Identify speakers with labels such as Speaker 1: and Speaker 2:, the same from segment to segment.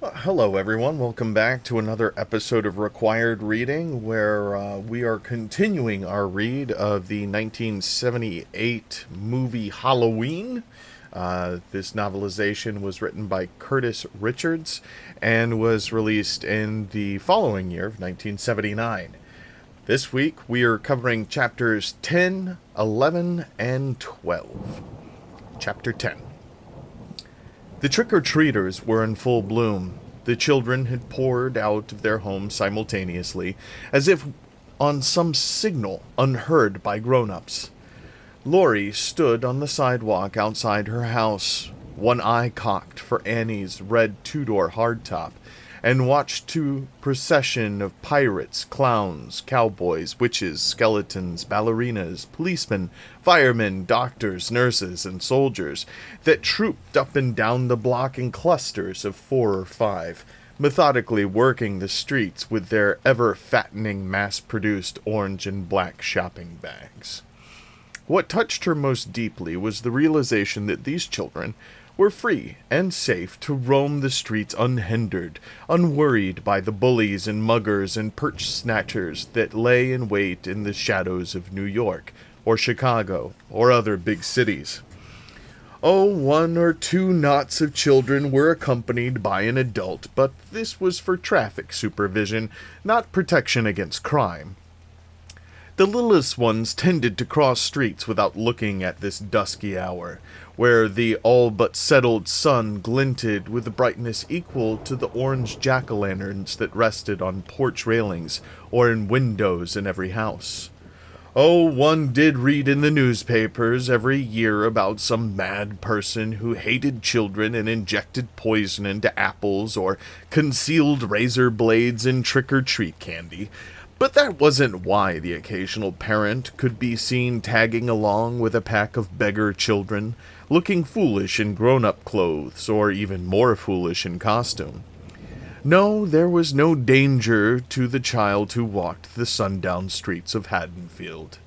Speaker 1: Hello, everyone. Welcome back to another episode of Required Reading, where we are continuing our read of the 1978 movie Halloween. This novelization was written by Curtis Richards and was released in the following year of 1979. This week, we are covering chapters 10, 11, and 12. Chapter 10. The trick-or-treaters were in full bloom. The children had poured out of their homes simultaneously, as if on some signal unheard by grown-ups. Laurie stood on the sidewalk outside her house, one eye cocked for Annie's red two-door hardtop, and watched a procession of pirates, clowns, cowboys, witches, skeletons, ballerinas, policemen, firemen, doctors, nurses, and soldiers that trooped up and down the block in clusters of 4 or 5, methodically working the streets with their ever-fattening mass-produced orange and black shopping bags. What touched her most deeply was the realization that these children were free and safe to roam the streets unhindered, unworried by the bullies and muggers and perch snatchers that lay in wait in the shadows of New York, or Chicago, or other big cities. Oh, 1 or 2 knots of children were accompanied by an adult, but this was for traffic supervision, not protection against crime. The littlest ones tended to cross streets without looking at this dusky hour, where the all-but settled sun glinted with a brightness equal to the orange jack-o'-lanterns that rested on porch railings or in windows in every house. Oh, one did read in the newspapers every year about some mad person who hated children and injected poison into apples or concealed razor blades in trick-or-treat candy. But that wasn't why the occasional parent could be seen tagging along with a pack of beggar children, looking foolish in grown-up clothes, or even more foolish in costume. No, there was no danger to the child who walked the sundown streets of Haddonfield.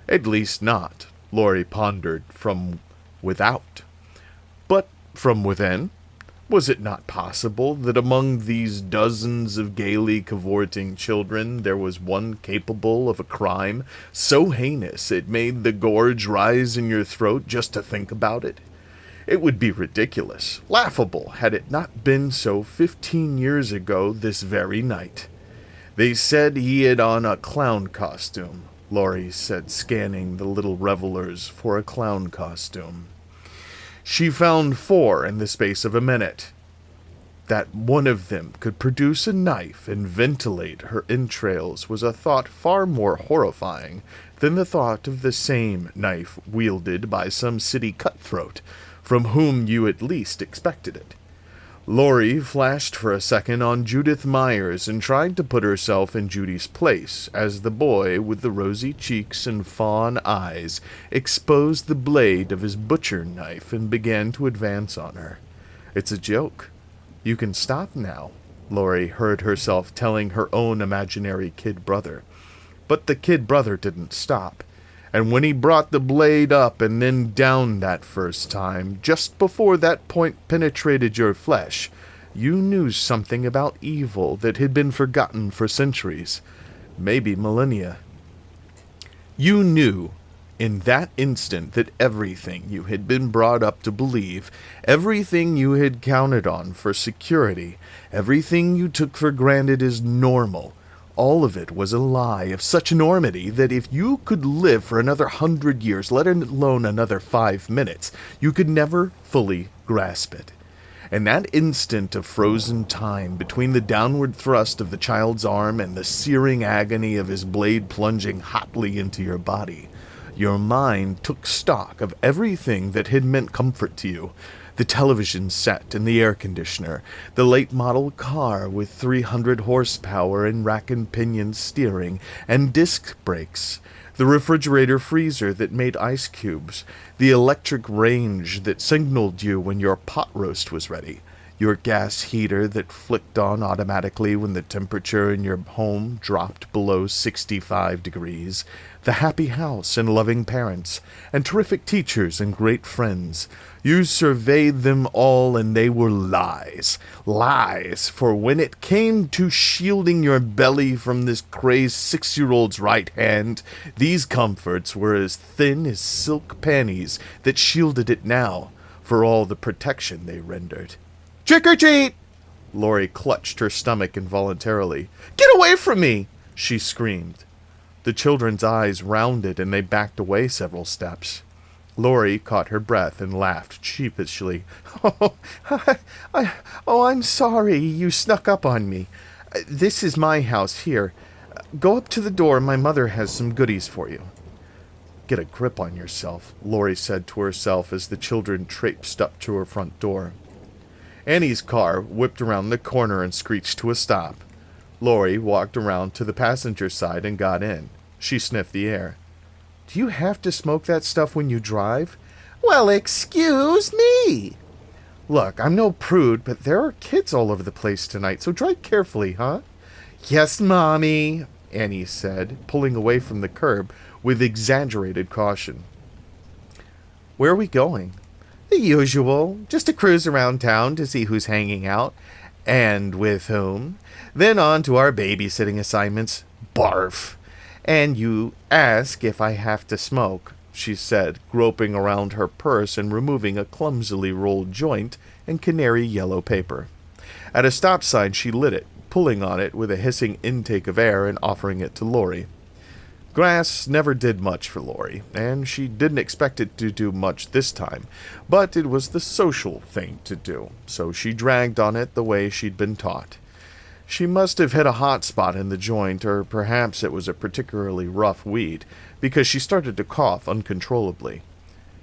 Speaker 1: At least not, Laurie pondered, from without. But from within? Was it not possible that among these dozens of gaily cavorting children there was one capable of a crime so heinous it made the gorge rise in your throat just to think about it? It would be ridiculous, laughable, had it not been so 15 years ago this very night. They said he had on a clown costume, Laurie said, scanning the little revelers for a clown costume. She found 4 in the space of a minute. That one of them could produce a knife and ventilate her entrails was a thought far more horrifying than the thought of the same knife wielded by some city cutthroat, from whom you at least expected it. Laurie flashed for a second on Judith Myers and tried to put herself in Judy's place as the boy with the rosy cheeks and fawn eyes exposed the blade of his butcher knife and began to advance on her. "It's a joke. You can stop now," Laurie heard herself telling her own imaginary kid brother. But the kid brother didn't stop. And when he brought the blade up and then down that first time, just before that point penetrated your flesh, you knew something about evil that had been forgotten for centuries, maybe millennia. You knew in that instant that everything you had been brought up to believe, everything you had counted on for security, everything you took for granted as normal, all of it was a lie of such enormity that if you could live for another 100 years, let alone another 5 minutes, you could never fully grasp it. And that instant of frozen time between the downward thrust of the child's arm and the searing agony of his blade plunging hotly into your body, your mind took stock of everything that had meant comfort to you. The television set and the air conditioner, the late-model car with 300 horsepower and rack and pinion steering and disc brakes, the refrigerator freezer that made ice cubes, the electric range that signaled you when your pot roast was ready. Your gas heater that flicked on automatically when the temperature in your home dropped below 65 degrees, the happy house and loving parents, and terrific teachers and great friends. You surveyed them all, and they were lies. Lies, for when it came to shielding your belly from this crazed 6-year-old's right hand, these comforts were as thin as silk panties that shielded it now, for all the protection they rendered. "Trick or treat!" Laurie clutched her stomach involuntarily. "Get away from me!" she screamed. The children's eyes rounded and they backed away several steps. Laurie caught her breath and laughed sheepishly. I'm sorry you snuck up on me. This is my house here. Go up to the door. My mother has some goodies for you." "Get a grip on yourself," Laurie said to herself as the children traipsed up to her front door. Annie's car whipped around the corner and screeched to a stop. Laurie walked around to the passenger side and got in. She sniffed the air. "Do you have to smoke that stuff when you drive?" "Well, excuse me." "Look, I'm no prude, but there are kids all over the place tonight, so drive carefully, huh?" "Yes, Mommy," Annie said, pulling away from the curb with exaggerated caution. "Where are we going?" "The usual. Just a cruise around town to see who's hanging out, and with whom. Then on to our babysitting assignments. Barf. And you ask if I have to smoke," she said, groping around her purse and removing a clumsily rolled joint and canary yellow paper. At a stop sign she lit it, pulling on it with a hissing intake of air and offering it to Laurie. Grass never did much for Laurie, and she didn't expect it to do much this time, but it was the social thing to do, so she dragged on it the way she'd been taught. She must have hit a hot spot in the joint, or perhaps it was a particularly rough weed, because she started to cough uncontrollably.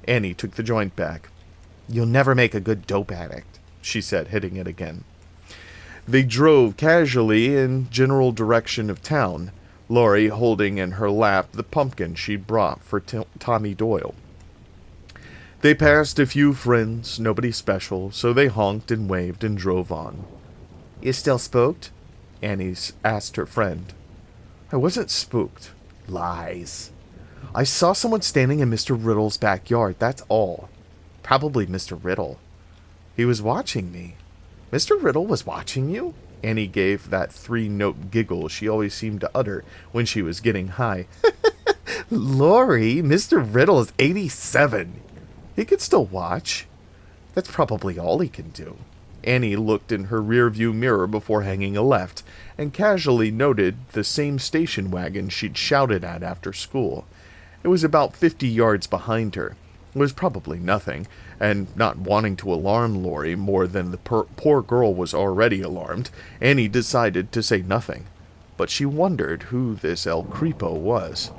Speaker 1: Annie took the joint back. "You'll never make a good dope addict," she said, hitting it again. They drove casually in general direction of town, Laurie holding in her lap the pumpkin she'd brought for Tommy Doyle. They passed a few friends, nobody special, so they honked and waved and drove on. "You still spooked?" Annie asked her friend. "I wasn't spooked." "Lies." "I saw someone standing in Mr. Riddle's backyard, that's all." "Probably Mr. Riddle." "He was watching me." "Mr. Riddle was watching you?" Annie gave that 3-note giggle she always seemed to utter when she was getting high. "Laurie, Mr. Riddle is 87. He could still watch." "That's probably all he can do." Annie looked in her rearview mirror before hanging a left, and casually noted the same station wagon she'd shouted at after school. It was about 50 yards behind her. It was probably nothing, and not wanting to alarm Laurie more than the poor girl was already alarmed, Annie decided to say nothing. But she wondered who this El Creepo was.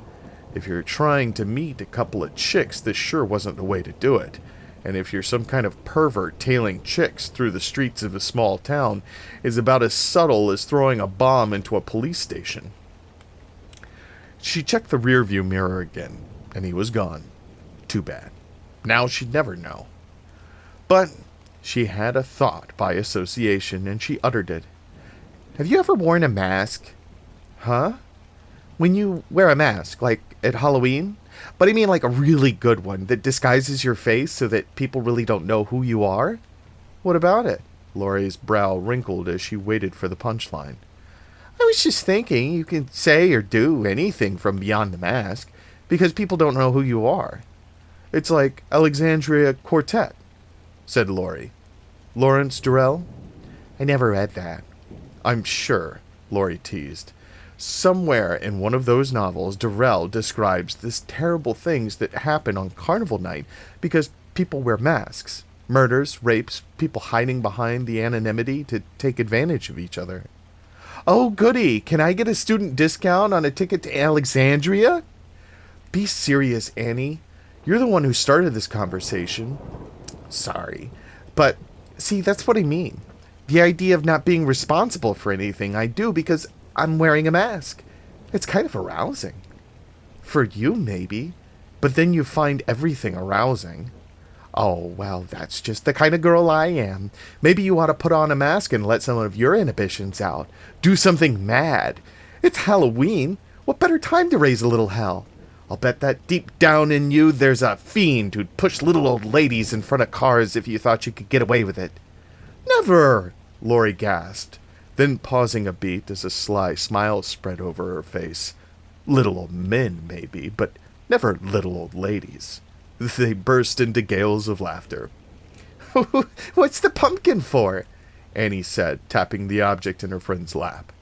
Speaker 1: If you're trying to meet a couple of chicks, this sure wasn't the way to do it. And if you're some kind of pervert tailing chicks through the streets of a small town, is about as subtle as throwing a bomb into a police station. She checked the rearview mirror again, and he was gone. Too bad. Now she'd never know. But she had a thought by association, and she uttered it. "Have you ever worn a mask?" "Huh?" "When you wear a mask, like at Halloween? But I mean like a really good one that disguises your face so that people really don't know who you are?" "What about it?" Laurie's brow wrinkled as she waited for the punchline. "I was just thinking you can say or do anything from beyond the mask, because people don't know who you are. It's like Alexandria Quartet," said Laurie. "Lawrence Durrell?" "I never read that." "I'm sure," Laurie teased. "Somewhere in one of those novels, Durrell describes this terrible things that happen on carnival night because people wear masks. Murders, rapes, people hiding behind the anonymity to take advantage of each other." "Oh, goody! Can I get a student discount on a ticket to Alexandria?" "Be serious, Annie. You're the one who started this conversation." "Sorry. But, see, that's what I mean. The idea of not being responsible for anything I do because I'm wearing a mask. It's kind of arousing." "For you, maybe. But then you find everything arousing." Oh, well, that's just the kind of girl I am. Maybe you ought to put on a mask and let some of your inhibitions out. Do something mad. It's Halloween. What better time to raise a little hell? I'll bet that deep down in you there's a fiend who'd push little old ladies in front of cars if you thought you could get away with it. Never, Laurie gasped, then pausing a beat as a sly smile spread over her face. Little old men, maybe, but never little old ladies. They burst into gales of laughter. What's the pumpkin for? Annie said, tapping the object in her friend's lap.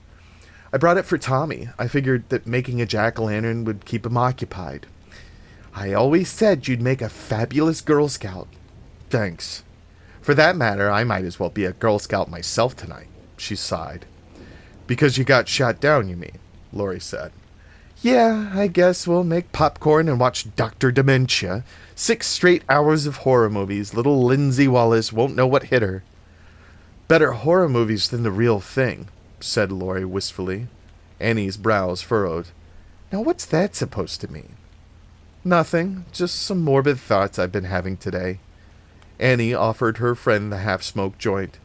Speaker 1: I brought it for Tommy. I figured that making a jack-o'-lantern would keep him occupied. I always said you'd make a fabulous Girl Scout. Thanks. For that matter, I might as well be a Girl Scout myself tonight, she sighed. Because you got shot down, you mean? Laurie said. Yeah, I guess we'll make popcorn and watch Dr. Dementia. 6 straight hours of horror movies. Little Lindsay Wallace won't know what hit her. Better horror movies than the real thing, said Laurie wistfully. Annie's brows furrowed. Now what's that supposed to mean? Nothing, just some morbid thoughts I've been having today. Annie offered her friend the half-smoked joint.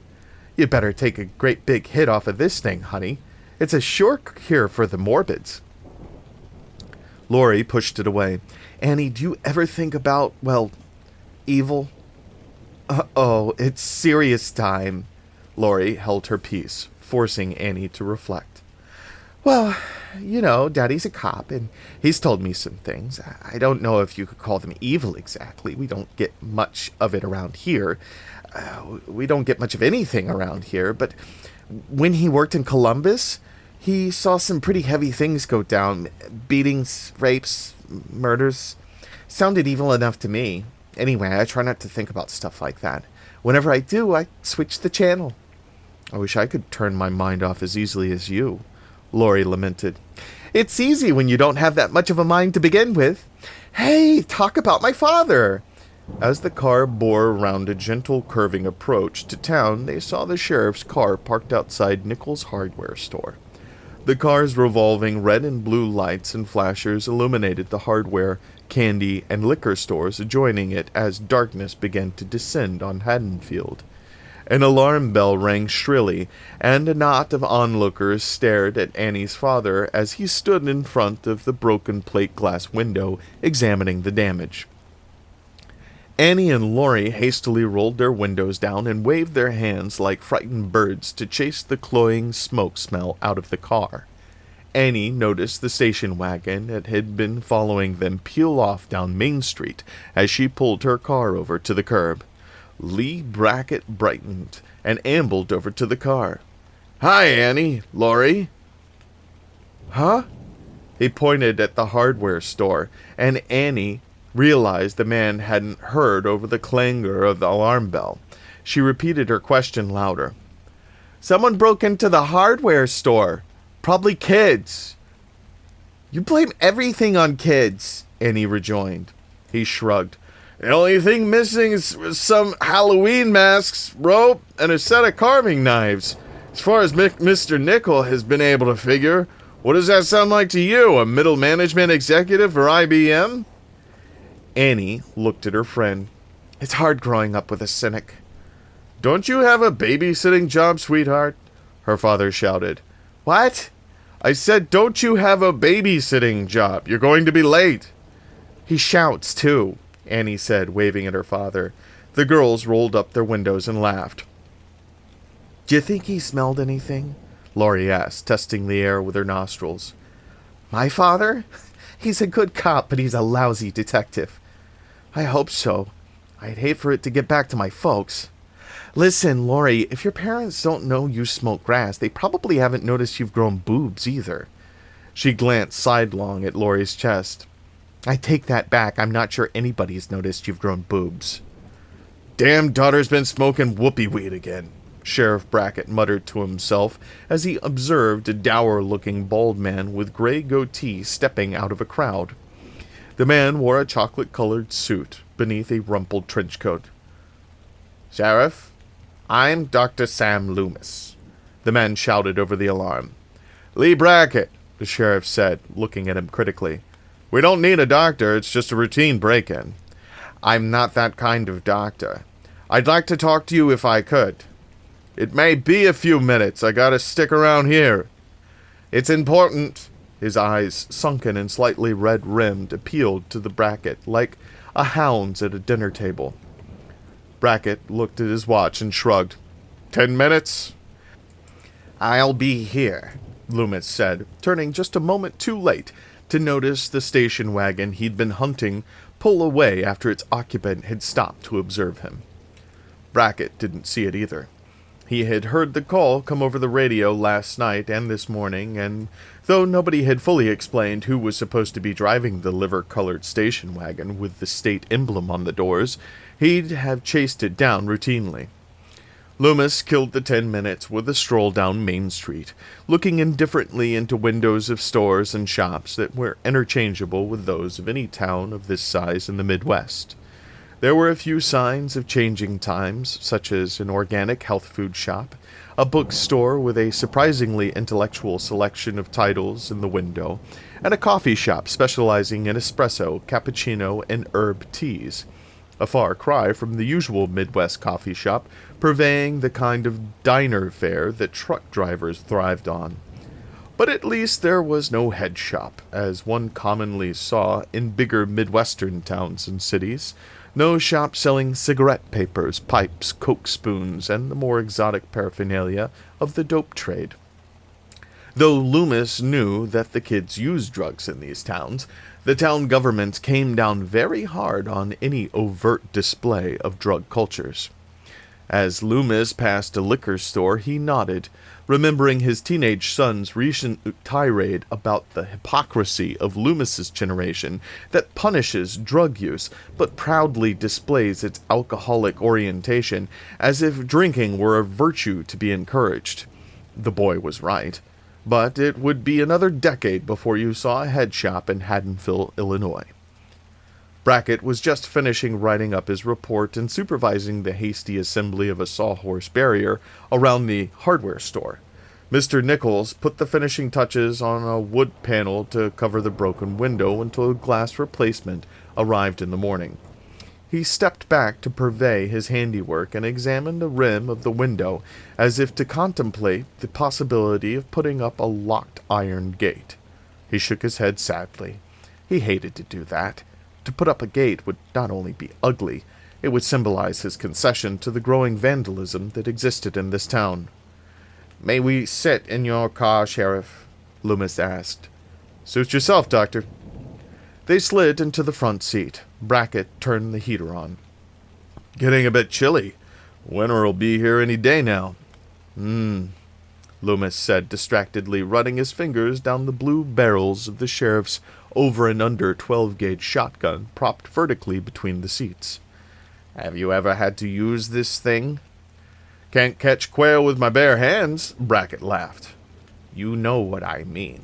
Speaker 1: You'd better take a great big hit off of this thing, honey. It's a sure cure for the morbids. Laurie pushed it away. Annie, do you ever think about, well, evil? Uh-oh, it's serious time. Laurie held her peace, forcing Annie to reflect. Well, you know, Daddy's a cop, and he's told me some things. I don't know if you could call them evil exactly. We don't get much of it around here. We don't get much of anything around here, but when he worked in Columbus, he saw some pretty heavy things go down. Beatings, rapes, murders. Sounded evil enough to me. Anyway, I try not to think about stuff like that. Whenever I do, I switch the channel. I wish I could turn my mind off as easily as you, Laurie lamented. It's easy when you don't have that much of a mind to begin with. Hey, talk about my father. As the car bore around a gentle curving approach to town, they saw the sheriff's car parked outside Nichols' hardware store. The car's revolving red and blue lights and flashers illuminated the hardware, candy, and liquor stores adjoining it as darkness began to descend on Haddonfield. An alarm bell rang shrilly, and a knot of onlookers stared at Annie's father as he stood in front of the broken plate glass window, examining the damage. Annie and Laurie hastily rolled their windows down and waved their hands like frightened birds to chase the cloying smoke smell out of the car. Annie noticed the station wagon that had been following them peel off down Main Street as she pulled her car over to the curb. Lee Brackett brightened and ambled over to the car. Hi, Annie. Laurie. Huh? He pointed at the hardware store, and Annie realized the man hadn't heard over the clangor of the alarm bell. She repeated her question louder. Someone broke into the hardware store. Probably kids. You blame everything on kids, Annie rejoined. He shrugged. The only thing missing is some Halloween masks, rope, and a set of carving knives. As far as Mr. Nickel has been able to figure, what does that sound like to you, a middle management executive for IBM? Annie looked at her friend. It's hard growing up with a cynic. Don't you have a babysitting job, sweetheart? Her father shouted. What? I said, don't you have a babysitting job? You're going to be late. He shouts, too, Annie said, waving at her father. The girls rolled up their windows and laughed. Do you think he smelled anything? Laurie asked, testing the air with her nostrils. My father? He's a good cop, but he's a lousy detective. I hope so. I'd hate for it to get back to my folks. Listen, Laurie, if your parents don't know you smoke grass, they probably haven't noticed you've grown boobs either. She glanced sidelong at Laurie's chest. I take that back. I'm not sure anybody's noticed you've grown boobs. Damn daughter's been smoking whoopee weed again, Sheriff Brackett muttered to himself as he observed a dour-looking bald man with gray goatee stepping out of a crowd. The man wore a chocolate-colored suit beneath a rumpled trench coat. Sheriff, I'm Dr. Sam Loomis, the man shouted over the alarm. Lee Brackett, the sheriff said, looking at him critically. We don't need a doctor, it's just a routine break-in. I'm not that kind of doctor. I'd like to talk to you if I could. It may be a few minutes. I gotta stick around here. It's important. His eyes, sunken and slightly red-rimmed, appealed to the Brackett like a hound's at a dinner table. Brackett looked at his watch and shrugged. 10 minutes? I'll be here, Loomis said, turning just a moment too late to notice the station wagon he'd been hunting pull away after its occupant had stopped to observe him. Brackett didn't see it either. He had heard the call come over the radio last night and this morning, and though nobody had fully explained who was supposed to be driving the liver-colored station wagon with the state emblem on the doors, he'd have chased it down routinely. Loomis killed the 10 minutes with a stroll down Main Street, looking indifferently into windows of stores and shops that were interchangeable with those of any town of this size in the Midwest. There were a few signs of changing times, such as an organic health food shop, a bookstore with a surprisingly intellectual selection of titles in the window, and a coffee shop specializing in espresso, cappuccino, and herb teas. A far cry from the usual Midwest coffee shop, purveying the kind of diner fare that truck drivers thrived on. But at least there was no head shop, as one commonly saw in bigger Midwestern towns and cities. No shop selling cigarette papers, pipes, Coke spoons, and the more exotic paraphernalia of the dope trade. Though Loomis knew that the kids used drugs in these towns, the town government came down very hard on any overt display of drug cultures. As Loomis passed a liquor store, he nodded, remembering his teenage son's recent tirade about the hypocrisy of Loomis's generation that punishes drug use, but proudly displays its alcoholic orientation as if drinking were a virtue to be encouraged. The boy was right, but it would be another decade before you saw a head shop in Haddonfield, Illinois. Brackett was just finishing writing up his report and supervising the hasty assembly of a sawhorse barrier around the hardware store. Mr. Nichols put the finishing touches on a wood panel to cover the broken window until a glass replacement arrived in the morning. He stepped back to purvey his handiwork and examined the rim of the window as if to contemplate the possibility of putting up a locked iron gate. He shook his head sadly. He hated to do that. To put up a gate would not only be ugly, it would symbolize his concession to the growing vandalism that existed in this town. "May we sit in your car, Sheriff?" Loomis asked. "Suit yourself, Doctor." They slid into the front seat. Brackett turned the heater on. "Getting a bit chilly. Winter'll be here any day now." Loomis said distractedly, running his fingers down the blue barrels of the sheriff's over and under 12-gauge shotgun propped vertically between the seats. "Have you ever had to use this thing?" "Can't catch quail with my bare hands," Brackett laughed. "You know what I mean."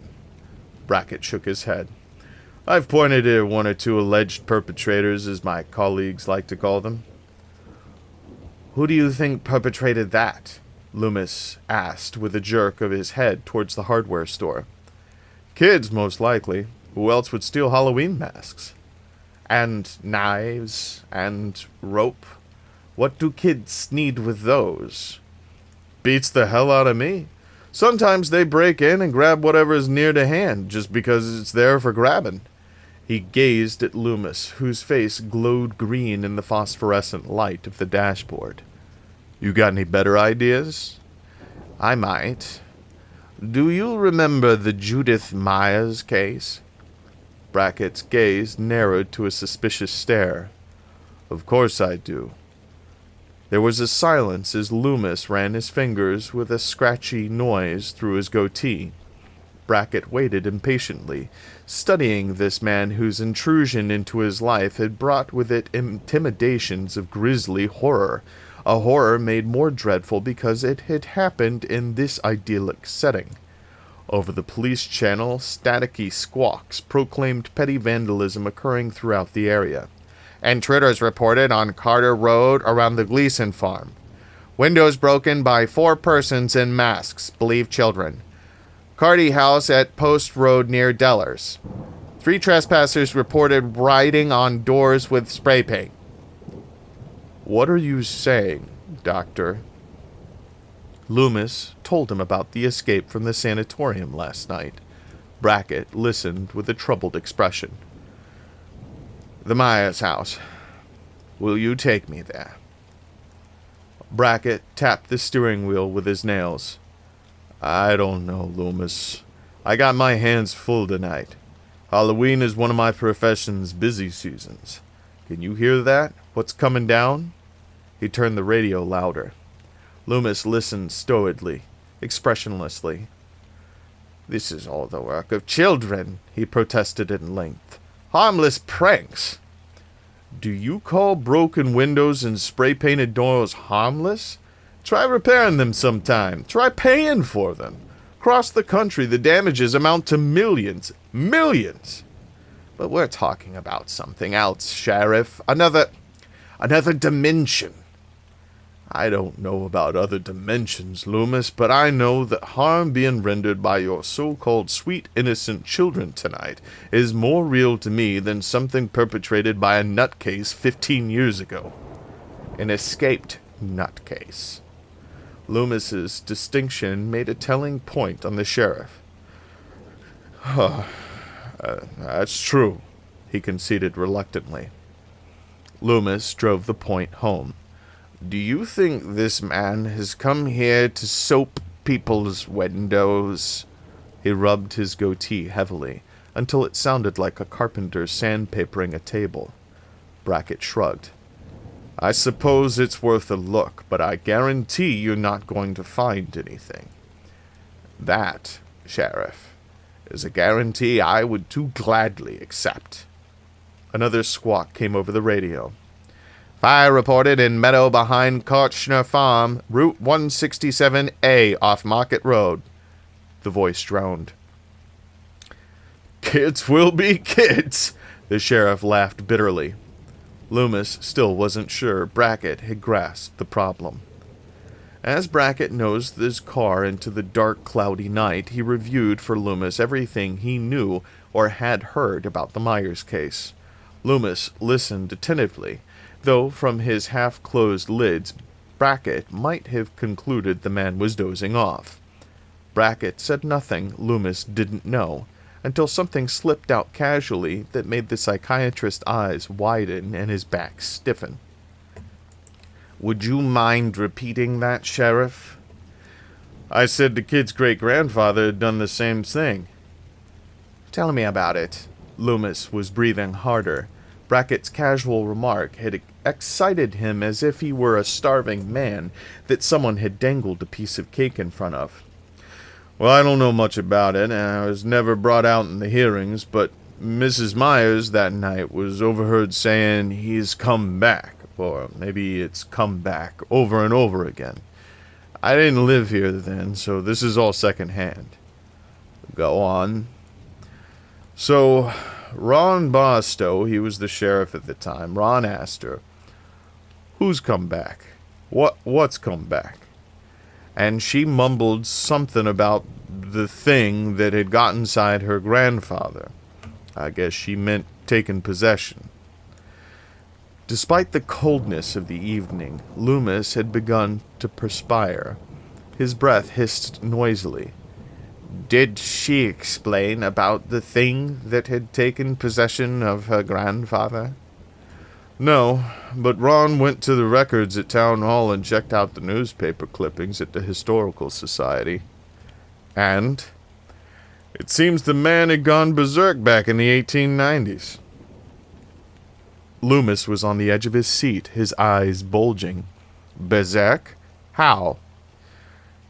Speaker 1: Brackett shook his head. "I've pointed at one or two alleged perpetrators, as my colleagues like to call them." "Who do you think perpetrated that?" Loomis asked with a jerk of his head towards the hardware store. "Kids, most likely. Who else would steal Halloween masks?" "And knives and rope? What do kids need with those?" "Beats the hell out of me. Sometimes they break in and grab whatever is near to hand, just because it's there for grabbing." He gazed at Loomis, whose face glowed green in the phosphorescent light of the dashboard. "You got any better ideas?" "I might. Do you remember the Judith Myers case?" Brackett's gaze narrowed to a suspicious stare. "Of course I do." There was a silence as Loomis ran his fingers with a scratchy noise through his goatee. Brackett waited impatiently, studying this man whose intrusion into his life had brought with it intimidations of grisly horror, a horror made more dreadful because it had happened in this idyllic setting. Over the police channel, staticky squawks proclaimed petty vandalism occurring throughout the area. "Intruders reported on Carter Road around the Gleason farm. Windows broken by 4 persons in masks, believed children. Carty House at Post Road near Dellers. 3 trespassers reported writing on doors with spray paint. What are you saying, Doctor? Loomis told him about the escape from the sanatorium last night. Brackett listened with a troubled expression. The Myers house. Will you take me there? Brackett tapped the steering wheel with his nails. I don't know, Loomis. I got my hands full tonight. Halloween is one of my profession's busy seasons. Can you hear that? What's coming down? He turned the radio louder. Loomis listened stolidly, expressionlessly. This is all the work of children, he protested at length. Harmless pranks. Do you call broken windows and spray-painted doors harmless? Try repairing them sometime. Try paying for them. Across the country, the damages amount to millions. Millions! But we're talking about something else, Sheriff. Another dimension. I don't know about other dimensions, Loomis, but I know that harm being rendered by your so-called sweet, innocent children tonight is more real to me than something perpetrated by a nutcase 15 years ago. An escaped nutcase. Loomis's distinction made a telling point on the sheriff. That's true, he conceded reluctantly. Loomis drove the point home. Do you think this man has come here to soap people's windows? He rubbed his goatee heavily, until it sounded like a carpenter sandpapering a table. Brackett shrugged. I suppose it's worth a look, but I guarantee you're not going to find anything. That, Sheriff, is a guarantee I would too gladly accept. Another squawk came over the radio. Fire reported in meadow behind Korchner Farm, Route 167A off Market Road. The voice droned. Kids will be kids, the sheriff laughed bitterly. Loomis still wasn't sure Brackett had grasped the problem. As Brackett nosed his car into the dark, cloudy night, he reviewed for Loomis everything he knew or had heard about the Myers case. Loomis listened attentively, though from his half-closed lids, Brackett might have concluded the man was dozing off. Brackett said nothing Loomis didn't know, until something slipped out casually that made the psychiatrist's eyes widen and his back stiffen. Would you mind repeating that, Sheriff? I said the kid's great-grandfather had done the same thing. Tell me about it. Loomis was breathing harder. Brackett's casual remark had excited him as if he were a starving man that someone had dangled a piece of cake in front of. Well, I don't know much about it, and I was never brought out in the hearings, but Mrs. Myers that night was overheard saying he's come back, or maybe it's come back over and over again. I didn't live here then, so this is all secondhand. Go on. So, Ron Barstow, he was the sheriff at the time, Ron asked her, who's come back? What's come back? And she mumbled something about the thing that had got inside her grandfather. I guess she meant taking possession. Despite the coldness of the evening, Loomis had begun to perspire. His breath hissed noisily. Did she explain about the thing that had taken possession of her grandfather? No, but Ron went to the records at Town Hall and checked out the newspaper clippings at the Historical Society. And it seems the man had gone berserk back in the 1890s. Loomis was on the edge of his seat, his eyes bulging. Berserk? How?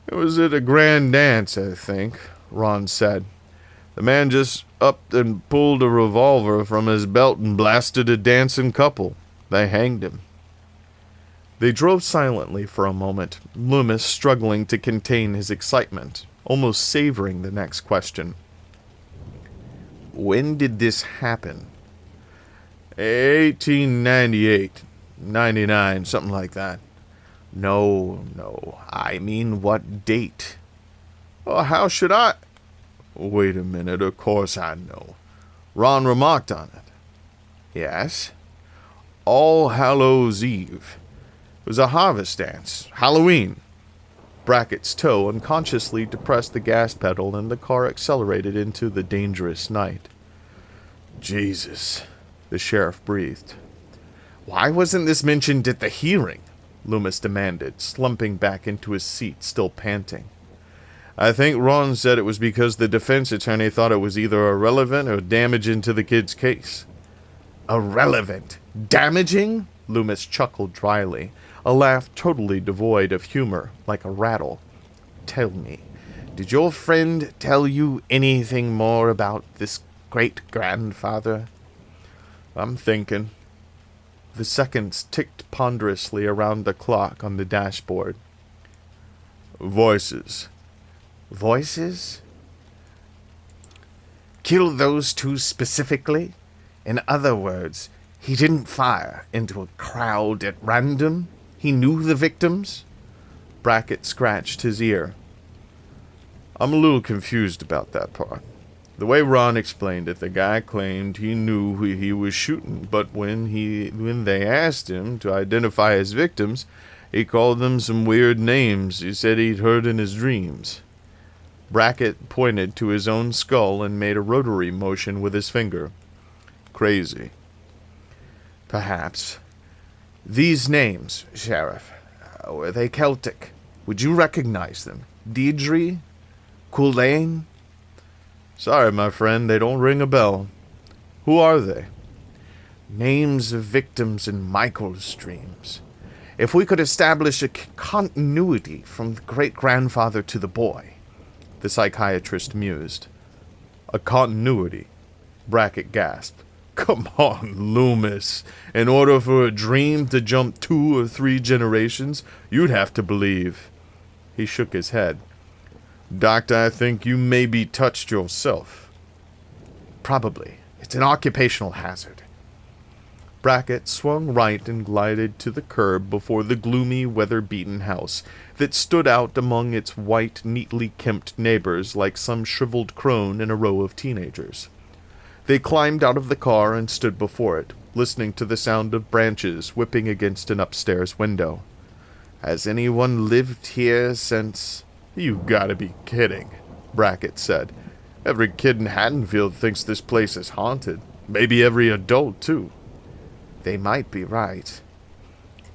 Speaker 1: It was at a grand dance, I think, Ron said. The man just upped and pulled a revolver from his belt and blasted a dancing couple. They hanged him. They drove silently for a moment, Loomis struggling to contain his excitement, almost savoring the next question. When did this happen? 1898, 99, something like that. No, I mean what date? Oh, how should I? Wait a minute, of course I know. Ron remarked on it. Yes? All Hallows Eve. It was a harvest dance. Halloween. Brackett's toe unconsciously depressed the gas pedal and the car accelerated into the dangerous night. Jesus, the sheriff breathed. Why wasn't this mentioned at the hearing? Loomis demanded, slumping back into his seat, still panting. I think Ron said it was because the defense attorney thought it was either irrelevant or damaging to the kid's case. Irrelevant? Damaging? Loomis chuckled dryly, a laugh totally devoid of humor, like a rattle. Tell me, did your friend tell you anything more about this great-grandfather? I'm thinking. The seconds ticked ponderously around the clock on the dashboard. Voices. Voices? Kill those two specifically? In other words, he didn't fire into a crowd at random? He knew the victims? Brackett scratched his ear. I'm a little confused about that part. The way Ron explained it, the guy claimed he knew who he was shooting, but when they asked him to identify his victims, he called them some weird names he said he'd heard in his dreams. Brackett pointed to his own skull and made a rotary motion with his finger. Crazy. Perhaps. These names, Sheriff, were they Celtic? Would you recognize them? Deirdre? Culane? Sorry, my friend, they don't ring a bell. Who are they? Names of victims in Michael's dreams. If we could establish a continuity from the great-grandfather to the boy, the psychiatrist mused. A continuity? Brackett gasped. Come on, Loomis. In order for a dream to jump 2 or 3 generations, you'd have to believe. He shook his head. Doctor, I think you may be touched yourself. Probably. It's an occupational hazard. Brackett swung right and glided to the curb before the gloomy, weather-beaten house that stood out among its white, neatly kempt neighbors like some shriveled crone in a row of teenagers. They climbed out of the car and stood before it, listening to the sound of branches whipping against an upstairs window. Has anyone lived here since... You gotta be kidding, Brackett said. Every kid in Haddonfield thinks this place is haunted. Maybe every adult, too. They might be right.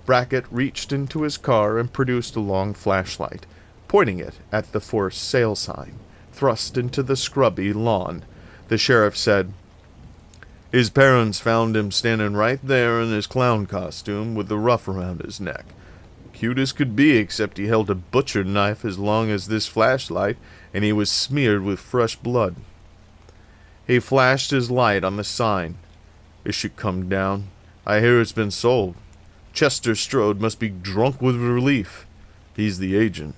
Speaker 1: Brackett reached into his car and produced a long flashlight, pointing it at the for sale sign, thrust into the scrubby lawn. The sheriff said, His parents found him standing right there in his clown costume with the ruff around his neck. Cute as could be, except he held a butcher knife as long as this flashlight, and he was smeared with fresh blood. He flashed his light on the sign. It should come down. I hear it's been sold. Chester Strode must be drunk with relief. He's the agent.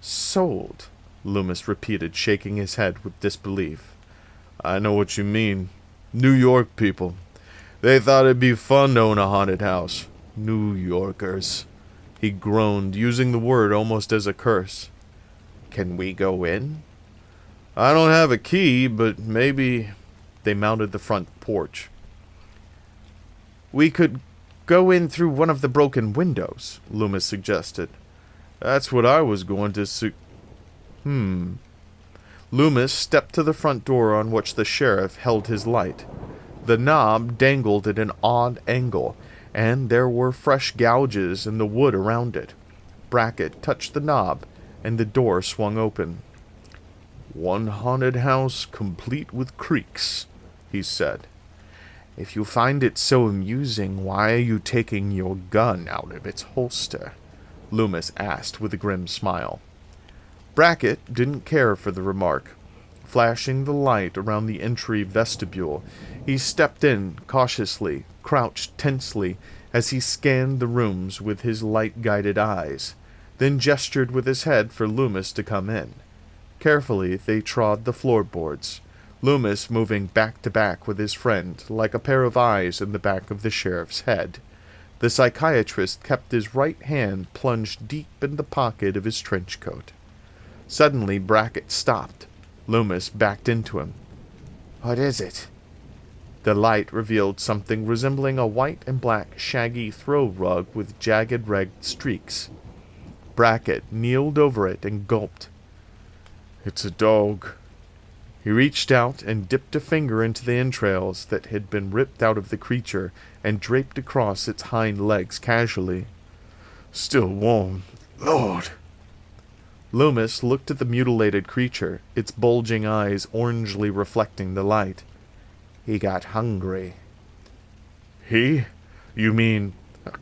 Speaker 1: Sold, Loomis repeated, shaking his head with disbelief. I know what you mean. New York people. They thought it'd be fun to own a haunted house. New Yorkers. He groaned, using the word almost as a curse. Can we go in? I don't have a key, but maybe... They mounted the front porch. We could go in through one of the broken windows, Loomis suggested. That's what I was going to Loomis stepped to the front door on which the sheriff held his light. The knob dangled at an odd angle, and there were fresh gouges in the wood around it. Brackett touched the knob, and the door swung open. One haunted house complete with creaks, he said. If you find it so amusing, why are you taking your gun out of its holster? Loomis asked with a grim smile. Brackett didn't care for the remark. Flashing the light around the entry vestibule, he stepped in cautiously, crouched tensely as he scanned the rooms with his light-guided eyes, then gestured with his head for Loomis to come in. Carefully they trod the floorboards, Loomis moving back to back with his friend like a pair of eyes in the back of the sheriff's head. The psychiatrist kept his right hand plunged deep in the pocket of his trench coat. Suddenly Brackett stopped. Loomis backed into him. What is it? The light revealed something resembling a white and black shaggy throw rug with jagged red streaks. Brackett kneeled over it and gulped. "It's a dog." He reached out and dipped a finger into the entrails that had been ripped out of the creature and draped across its hind legs casually. "Still warm. Lord!" Loomis looked at the mutilated creature, its bulging eyes orangely reflecting the light. He got hungry. "He? You mean...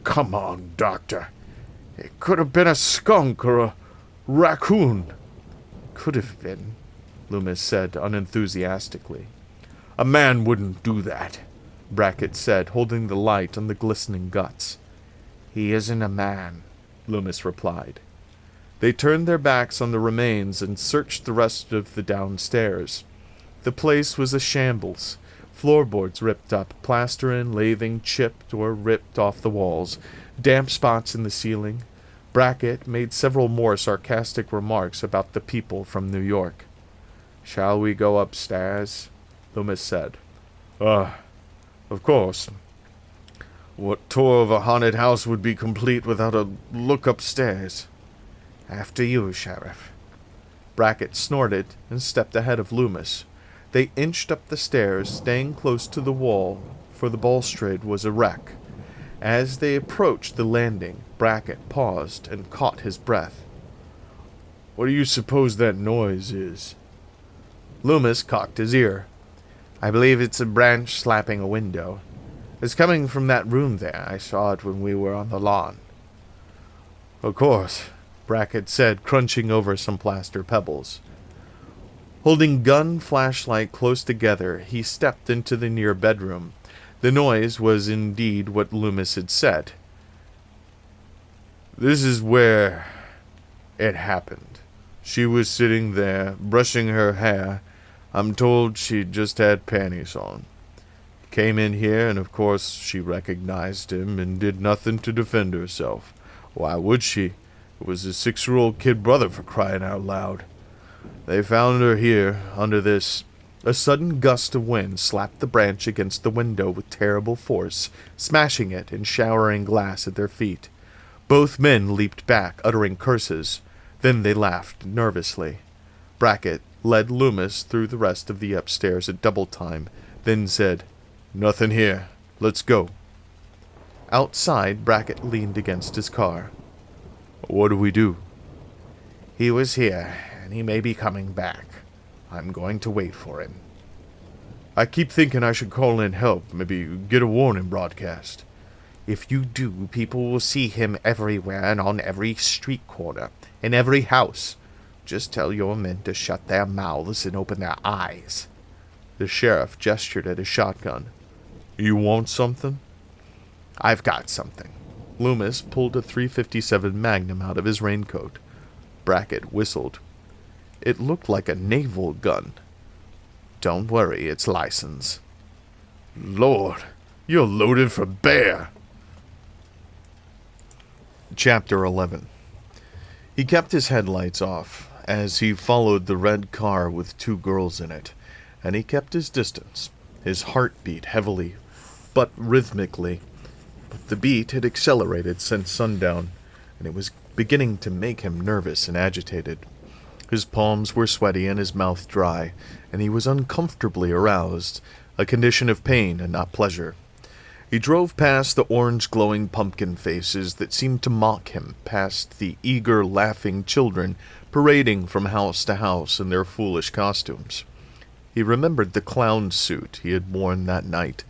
Speaker 1: Come on, Doctor. It could have been a skunk or a raccoon." "Could have been," Loomis said unenthusiastically. "A man wouldn't do that," Brackett said, holding the light on the glistening guts. "He isn't a man," Loomis replied. They turned their backs on the remains and searched the rest of the downstairs. The place was a shambles. Floorboards ripped up, plaster and lathing chipped or ripped off the walls, damp spots in the ceiling. Brackett made several more sarcastic remarks about the people from New York. "Shall we go upstairs?" Loomis said. Of course. What tour of a haunted house would be complete without a look upstairs?" "After you, Sheriff." Brackett snorted and stepped ahead of Loomis. They inched up the stairs, staying close to the wall, for the balustrade was a wreck. As they approached the landing, Brackett paused and caught his breath. "What do you suppose that noise is?" Loomis cocked his ear. "I believe it's a branch slapping a window. It's coming from that room there. I saw it when we were on the lawn." "Of course," Brackett said, crunching over some plaster pebbles. Holding gun flashlight close together, he stepped into the near bedroom. The noise was indeed what Loomis had said. "This is where it happened. She was sitting there, brushing her hair. I'm told she just had panties on. Came in here, and of course she recognized him and did nothing to defend herself. Why would she? It was his 6-year-old kid brother, for crying out loud. They found her here, under this." A sudden gust of wind slapped the branch against the window with terrible force, smashing it and showering glass at their feet. Both men leaped back, uttering curses. Then they laughed nervously. Brackett led Loomis through the rest of the upstairs at double time, then said, "Nothing here. Let's go." Outside, Brackett leaned against his car. "What do we do?" "He was here, and he may be coming back. I'm going to wait for him." "I keep thinking I should call in help, maybe get a warning broadcast." "If you do, people will see him everywhere and on every street corner, in every house. Just tell your men to shut their mouths and open their eyes." The sheriff gestured at his shotgun. "You want something?" "I've got something." Loomis pulled a .357 Magnum out of his raincoat. Brackett whistled. It looked like a naval gun. "Don't worry, it's licensed." "Lord, you're loaded for bear." Chapter 11. He kept his headlights off as he followed the red car with 2 girls in it, and he kept his distance. His heart beat heavily, but rhythmically. But the beat had accelerated since sundown, and it was beginning to make him nervous and agitated. His palms were sweaty and his mouth dry, and he was uncomfortably aroused, a condition of pain and not pleasure. He drove past the orange glowing pumpkin faces that seemed to mock him, past the eager, laughing children parading from house to house in their foolish costumes. He remembered the clown suit he had worn that night,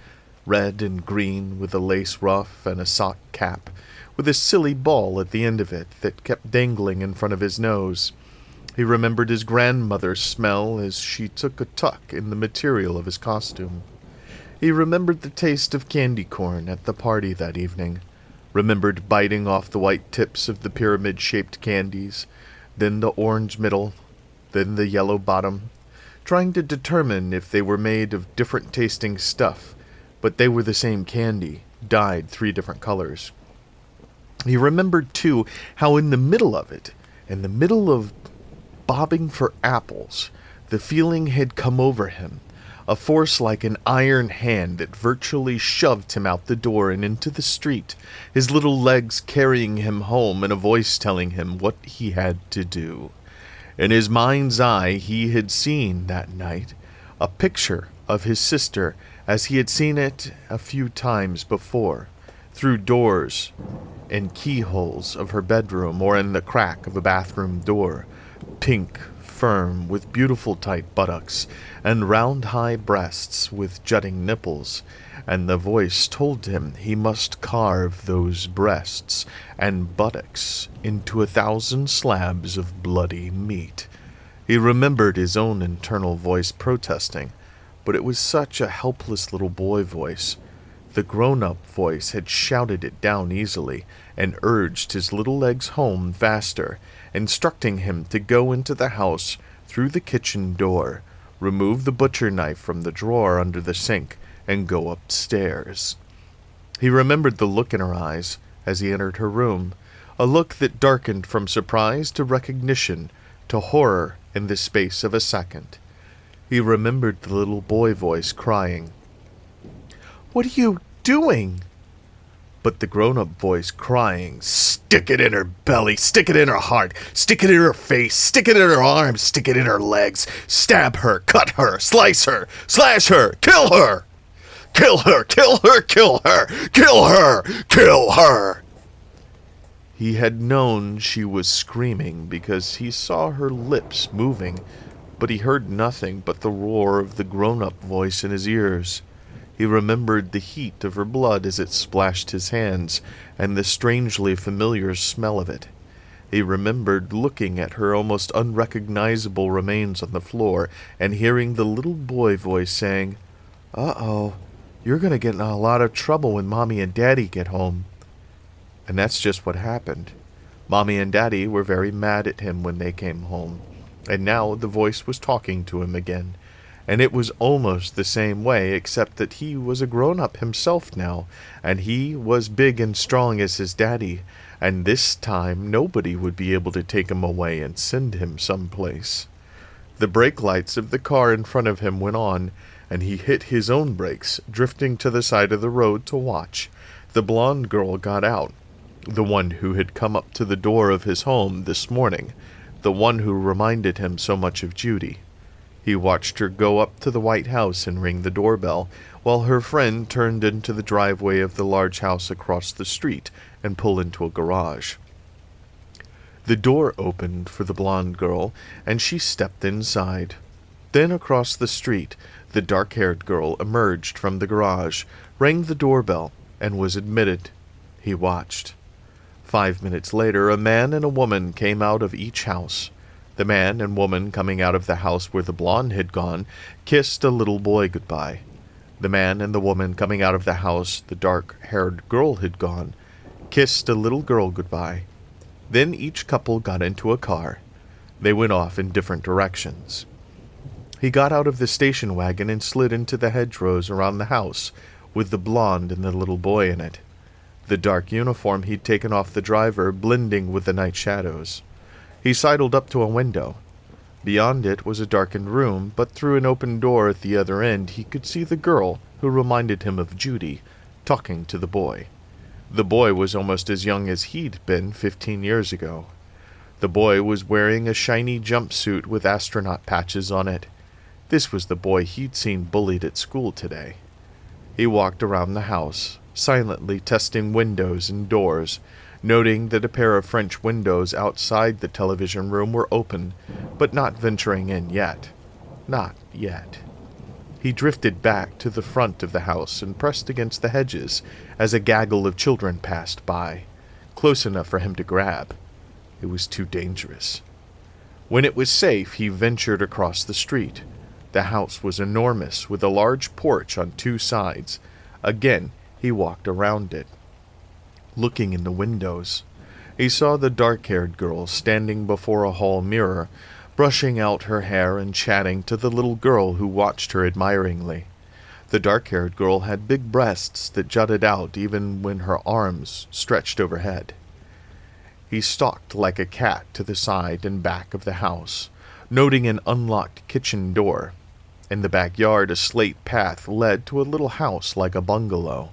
Speaker 1: red and green with a lace ruff and a sock cap, with a silly ball at the end of it that kept dangling in front of his nose. He remembered his grandmother's smell as she took a tuck in the material of his costume. He remembered the taste of candy corn at the party that evening, remembered biting off the white tips of the pyramid-shaped candies, then the orange middle, then the yellow bottom, trying to determine if they were made of different-tasting stuff, but they were the same candy, dyed 3 different colors. He remembered, too, how in the middle of it, in the middle of bobbing for apples, the feeling had come over him, a force like an iron hand that virtually shoved him out the door and into the street, his little legs carrying him home and a voice telling him what he had to do. In his mind's eye, he had seen that night a picture of his sister as he had seen it a few times before, through doors and keyholes of her bedroom or in the crack of a bathroom door, pink, firm, with beautiful tight buttocks and round high breasts with jutting nipples, and the voice told him he must carve those breasts and buttocks into 1,000 slabs of bloody meat. He remembered his own internal voice protesting, but it was such a helpless little boy voice. The grown-up voice had shouted it down easily and urged his little legs home faster, instructing him to go into the house through the kitchen door, remove the butcher knife from the drawer under the sink, and go upstairs. He remembered the look in her eyes as he entered her room, a look that darkened from surprise to recognition to horror in the space of a second. He remembered the little boy voice crying, "What are you doing?" But the grown-up voice crying, "Stick it in her belly, stick it in her heart, stick it in her face, stick it in her arms, stick it in her legs, stab her, cut her, slice her, slash her, kill her! Kill her, kill her, kill her, kill her, kill her!" He had known she was screaming because he saw her lips moving, but he heard nothing but the roar of the grown-up voice in his ears. He remembered the heat of her blood as it splashed his hands, and the strangely familiar smell of it. He remembered looking at her almost unrecognizable remains on the floor, and hearing the little boy voice saying, "Uh-oh, you're going to get in a lot of trouble when Mommy and Daddy get home." And that's just what happened. Mommy and Daddy were very mad at him when they came home, and now the voice was talking to him again. And it was almost the same way, except that he was a grown-up himself now, and he was big and strong as his daddy, and this time nobody would be able to take him away and send him someplace. The brake lights of the car in front of him went on, and he hit his own brakes, drifting to the side of the road to watch. The blonde girl got out, the one who had come up to the door of his home this morning, the one who reminded him so much of Judy. He watched her go up to the White House and ring the doorbell, while her friend turned into the driveway of the large house across the street and pull into a garage. The door opened for the blonde girl, and she stepped inside. Then across the street, the dark-haired girl emerged from the garage, rang the doorbell, and was admitted. He watched. 5 minutes later, a man and a woman came out of each house. The man and woman coming out of the house where the blonde had gone kissed a little boy goodbye. The man and the woman coming out of the house the dark-haired girl had gone kissed a little girl goodbye. Then each couple got into a car. They went off in different directions. He got out of the station wagon and slid into the hedgerows around the house, with the blonde and the little boy in it. The dark uniform he'd taken off the driver blending with the night shadows. He sidled up to a window. Beyond it was a darkened room, but through an open door at the other end he could see the girl, who reminded him of Judy, talking to the boy. The boy was almost as young as he'd been 15 years ago. The boy was wearing a shiny jumpsuit with astronaut patches on it. This was the boy he'd seen bullied at school today. He walked around the house, silently testing windows and doors, noting that a pair of French windows outside the television room were open, but not venturing in yet. Not yet. He drifted back to the front of the house and pressed against the hedges as a gaggle of children passed by, close enough for him to grab. It was too dangerous. When it was safe, he ventured across the street. The house was enormous, with a large porch on 2 sides. Again, he walked around it. Looking in the windows, he saw the dark-haired girl standing before a hall mirror, brushing out her hair and chatting to the little girl who watched her admiringly. The dark-haired girl had big breasts that jutted out even when her arms stretched overhead. He stalked like a cat to the side and back of the house, noting an unlocked kitchen door. In the backyard, a slate path led to a little house like a bungalow.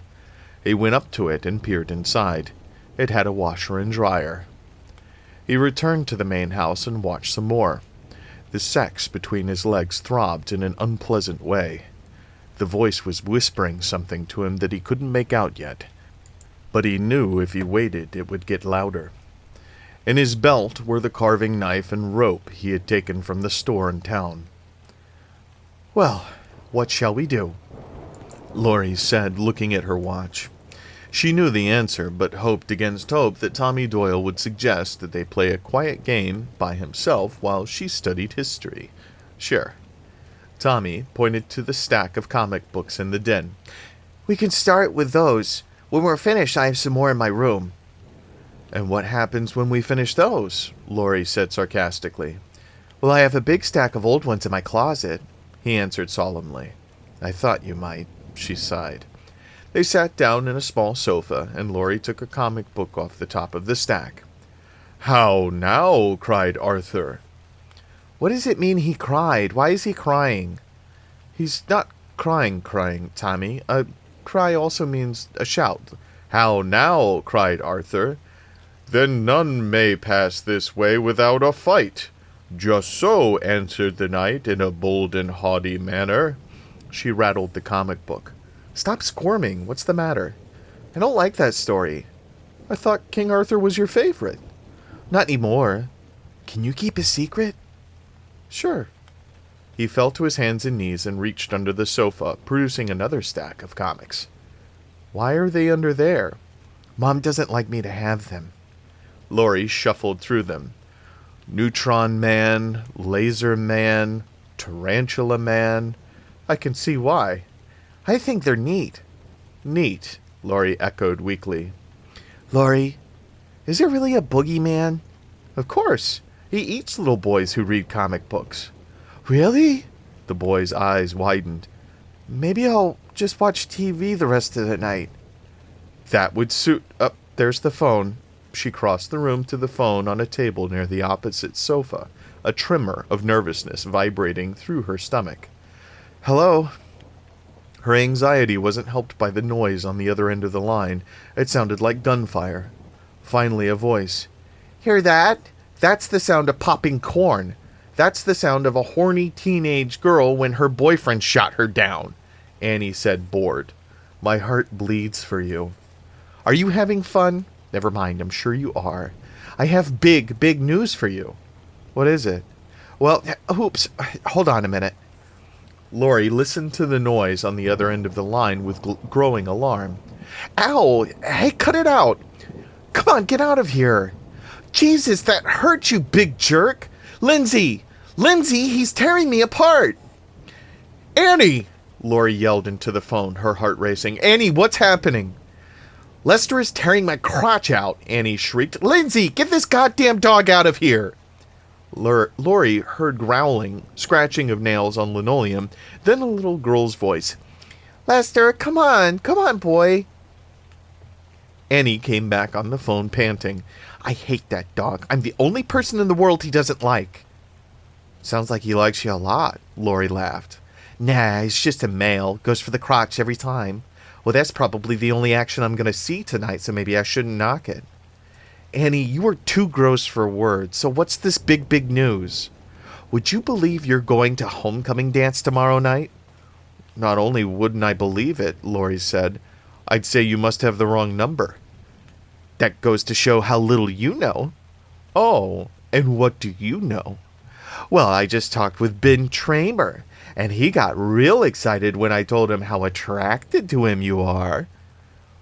Speaker 1: He went up to it and peered inside. It had a washer and dryer. He returned to the main house and watched some more. The sex between his legs throbbed in an unpleasant way. The voice was whispering something to him that he couldn't make out yet, but he knew if he waited it would get louder. In his belt were the carving knife and rope he had taken from the store in town. "Well, what shall we do?" Laurie said, looking at her watch. She knew the answer, but hoped against hope that Tommy Doyle would suggest that they play a quiet game by himself while she studied history. Sure. Tommy pointed to the stack of comic books in the den. "We can start with those. When we're finished, I have some more in my room." "And what happens when we finish those?" Laurie said sarcastically. "Well, I have a big stack of old ones in my closet," he answered solemnly. "I thought you might," she sighed. They sat down in a small sofa, and Laurie took a comic book off the top of the stack. "How now?" cried Arthur. "What does it mean he cried? Why is he crying?" "He's not crying, Tommy. A cry also means a shout." "How now?" cried Arthur. "Then none may pass this way without a fight." "Just so," answered the knight in a bold and haughty manner. She rattled the comic book. "Stop squirming. What's the matter?" "I don't like that story." "I thought King Arthur was your favorite." "Not anymore." "Can you keep a secret?" "Sure." He fell to his hands and knees and reached under the sofa, producing another stack of comics. "Why are they under there?" "Mom doesn't like me to have them." Laurie shuffled through them. Neutron Man, Laser Man, Tarantula Man. I can see why. "I think they're neat." "Neat," Laurie echoed weakly. "Laurie, is there really a boogeyman?" "Of course. He eats little boys who read comic books." "Really?" The boy's eyes widened. "Maybe I'll just watch TV the rest of the night." "That would suit." There's the phone. She crossed the room to the phone on a table near the opposite sofa, a tremor of nervousness vibrating through her stomach. "Hello?" Her anxiety wasn't helped by the noise on the other end of the line. It sounded like gunfire. Finally, a voice. "Hear that? That's the sound of popping corn. That's the sound of a horny teenage girl when her boyfriend shot her down," Annie said, bored. "My heart bleeds for you." "Are you having fun?" "Never mind, I'm sure you are. I have big news for you." "What is it?" "Well, oops, hold on a minute." Laurie listened to the noise on the other end of the line with growing alarm. "Ow! Hey, cut it out! Come on, get out of here! Jesus, that hurt, you big jerk! Lindsay! Lindsay, he's tearing me apart!" "Annie!" Laurie yelled into the phone, her heart racing. "Annie, what's happening?" "Lester is tearing my crotch out," Annie shrieked. "Lindsay, get this goddamn dog out of here!" Laurie heard growling, scratching of nails on linoleum, then a little girl's voice. "Lester, come on, boy." Annie came back on the phone, panting. "I hate that dog. I'm the only person in the world he doesn't like." "Sounds like he likes you a lot," Laurie laughed. "Nah, he's just a male. Goes for the crotch every time." "Well, that's probably the only action I'm going to see tonight, so maybe I shouldn't knock it." "Annie, you are too gross for words, so what's this big news?" "Would you believe you're going to homecoming dance tomorrow night?" "Not only wouldn't I believe it," Laurie said, "I'd say you must have the wrong number." "That goes to show how little you know." "Oh, and what do you know?" "Well, I just talked with Ben Tramer, and he got real excited when I told him how attracted to him you are."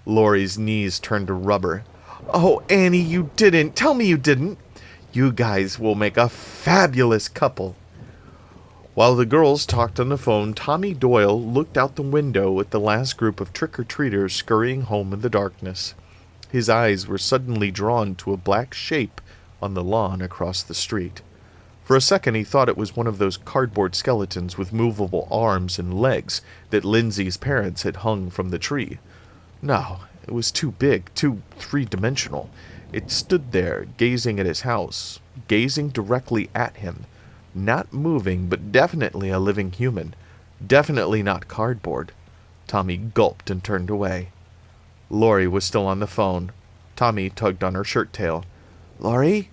Speaker 1: Laurie's knees turned to rubber. "Oh, Annie, you didn't. Tell me you didn't. You guys will make a fabulous couple." While the girls talked on the phone, Tommy Doyle looked out the window at the last group of trick-or-treaters scurrying home in the darkness. His eyes were suddenly drawn to a black shape on the lawn across the street. For a second he thought it was one of those cardboard skeletons with movable arms and legs that Lindsay's parents had hung from the tree. No, it was too big, too three-dimensional. It stood there, gazing at his house, gazing directly at him, not moving, but definitely a living human, Definitely not cardboard. Tommy gulped and turned away. Laurie was still on the phone. Tommy tugged on her shirt tail. "Laurie?"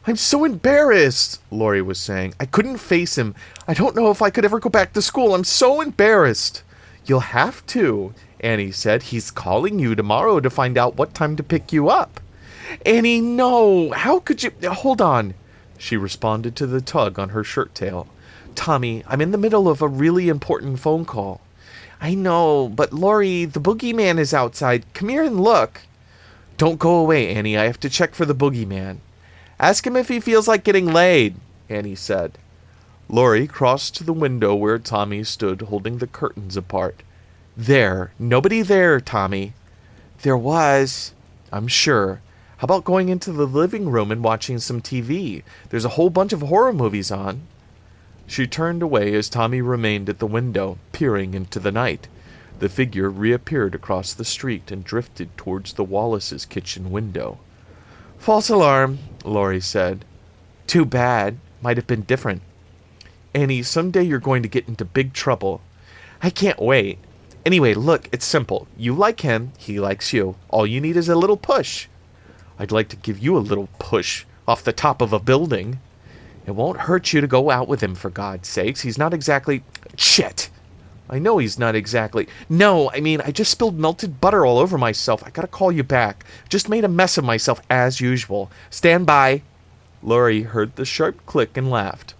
Speaker 1: "I'm so embarrassed," Laurie was saying. "I couldn't face him. I don't know if I could ever go back to school. I'm so embarrassed." "You'll have to," Annie said. "He's calling you tomorrow to find out what time to pick you up." "Annie, no. How could you? Hold on." She responded to the tug on her shirt tail. "Tommy, I'm in the middle of a really important phone call." "I know, but Laurie, the boogeyman is outside. Come here and look." "Don't go away, Annie. I have to check for the boogeyman." "Ask him if he feels like getting laid," Annie said. Laurie crossed to the window where Tommy stood holding the curtains apart. "There. Nobody there, Tommy." "There was." "I'm sure. How about going into the living room and watching some TV? There's a whole bunch of horror movies on." She turned away as Tommy remained at the window, peering into the night. The figure reappeared across the street and drifted towards the Wallace's kitchen window. "False alarm," Laurie said. "Too bad. Might have been different." "Annie, someday you're going to get into big trouble." "I can't wait. Anyway, look, it's simple. You like him, he likes you. All you need is a little push." "I'd like to give you a little push off the top of a building." "It won't hurt you to go out with him, for God's sakes. He's not exactly—" "Shit!" "I know he's not exactly—" "No, I mean, I just spilled melted butter all over myself. I gotta call you back. Just made a mess of myself as usual. Stand by." Laurie heard the sharp click and laughed.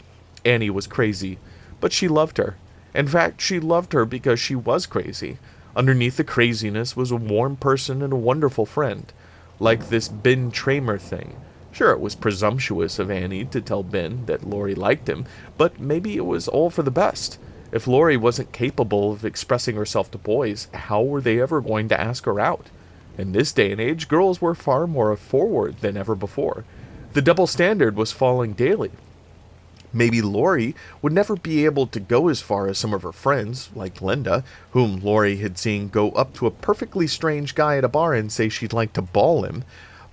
Speaker 1: Annie was crazy, but she loved her. In fact, she loved her because she was crazy. Underneath the craziness was a warm person and a wonderful friend. Like this Ben Tramer thing. Sure, it was presumptuous of Annie to tell Ben that Laurie liked him, but maybe it was all for the best. If Laurie wasn't capable of expressing herself to boys, how were they ever going to ask her out? In this day and age, girls were far more forward than ever before. The double standard was falling daily. Maybe Laurie would never be able to go as far as some of her friends, like Linda, whom Laurie had seen go up to a perfectly strange guy at a bar and say she'd like to ball him.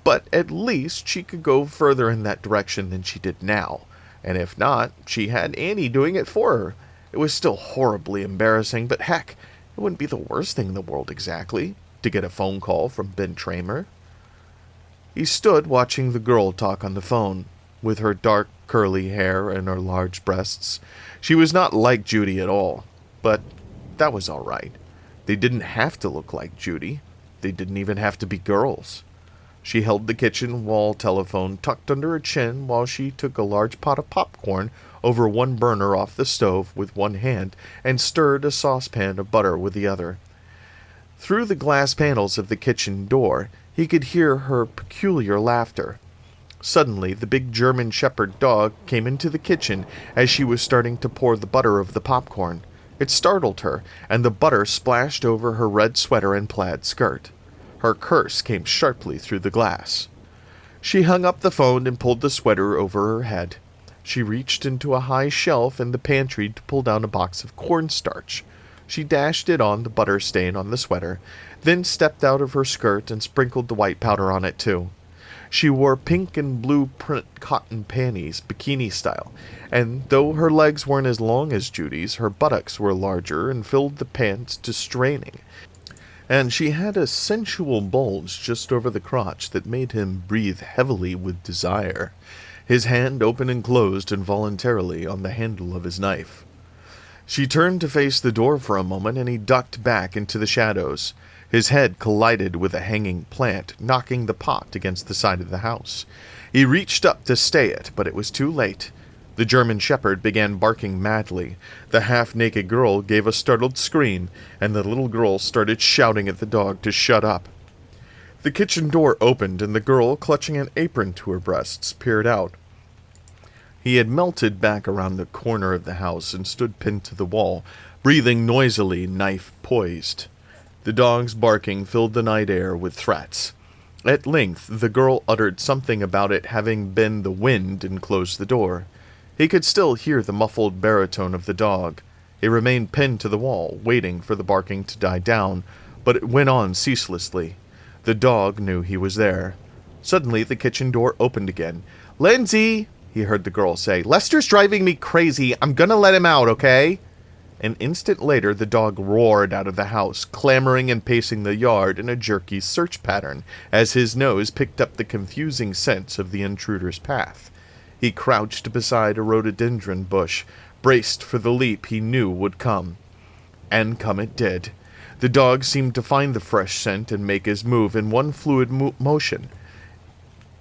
Speaker 1: But at least she could go further in that direction than she did now. And if not, she had Annie doing it for her. It was still horribly embarrassing, but heck, it wouldn't be the worst thing in the world exactly, to get a phone call from Ben Tramer. He stood watching the girl talk on the phone, with her dark, curly hair and her large breasts. She was not like Judy at all, but that was all right. They didn't have to look like Judy. They didn't even have to be girls. She held the kitchen wall telephone tucked under her chin while she took a large pot of popcorn over one burner off the stove with one hand and stirred a saucepan of butter with the other. Through the glass panels of the kitchen door, he could hear her peculiar laughter. Suddenly, the big German Shepherd dog came into the kitchen as she was starting to pour the butter over the popcorn. It startled her, and the butter splashed over her red sweater and plaid skirt. Her curse came sharply through the glass. She hung up the phone and pulled the sweater over her head. She reached into a high shelf in the pantry to pull down a box of cornstarch. She dashed it on the butter stain on the sweater, then stepped out of her skirt and sprinkled the white powder on it too. She wore pink and blue print cotton panties, bikini style, and though her legs weren't as long as Judy's, her buttocks were larger and filled the pants to straining. And she had a sensual bulge just over the crotch that made him breathe heavily with desire. His hand opened and closed involuntarily on the handle of his knife. She turned to face the door for a moment, and he ducked back into the shadows. His head collided with a hanging plant, knocking the pot against the side of the house. He reached up to stay it, but it was too late. The German Shepherd began barking madly. The half-naked girl gave a startled scream, and the little girl started shouting at the dog to shut up. The kitchen door opened, and the girl, clutching an apron to her breasts, peered out. He had melted back around the corner of the house and stood pinned to the wall, breathing noisily, knife poised. The dog's barking filled the night air with threats. At length, the girl uttered something about it having been the wind and closed the door. He could still hear the muffled baritone of the dog. He remained pinned to the wall, waiting for the barking to die down, but it went on ceaselessly. The dog knew he was there. Suddenly, the kitchen door opened again. "Lindsay!" he heard the girl say. "Lester's driving me crazy. I'm gonna let him out, okay?" An instant later, the dog roared out of the house, clamoring and pacing the yard in a jerky search pattern as his nose picked up the confusing scents of the intruder's path. He crouched beside a rhododendron bush, braced for the leap he knew would come. And come it did. The dog seemed to find the fresh scent and make his move in one fluid motion,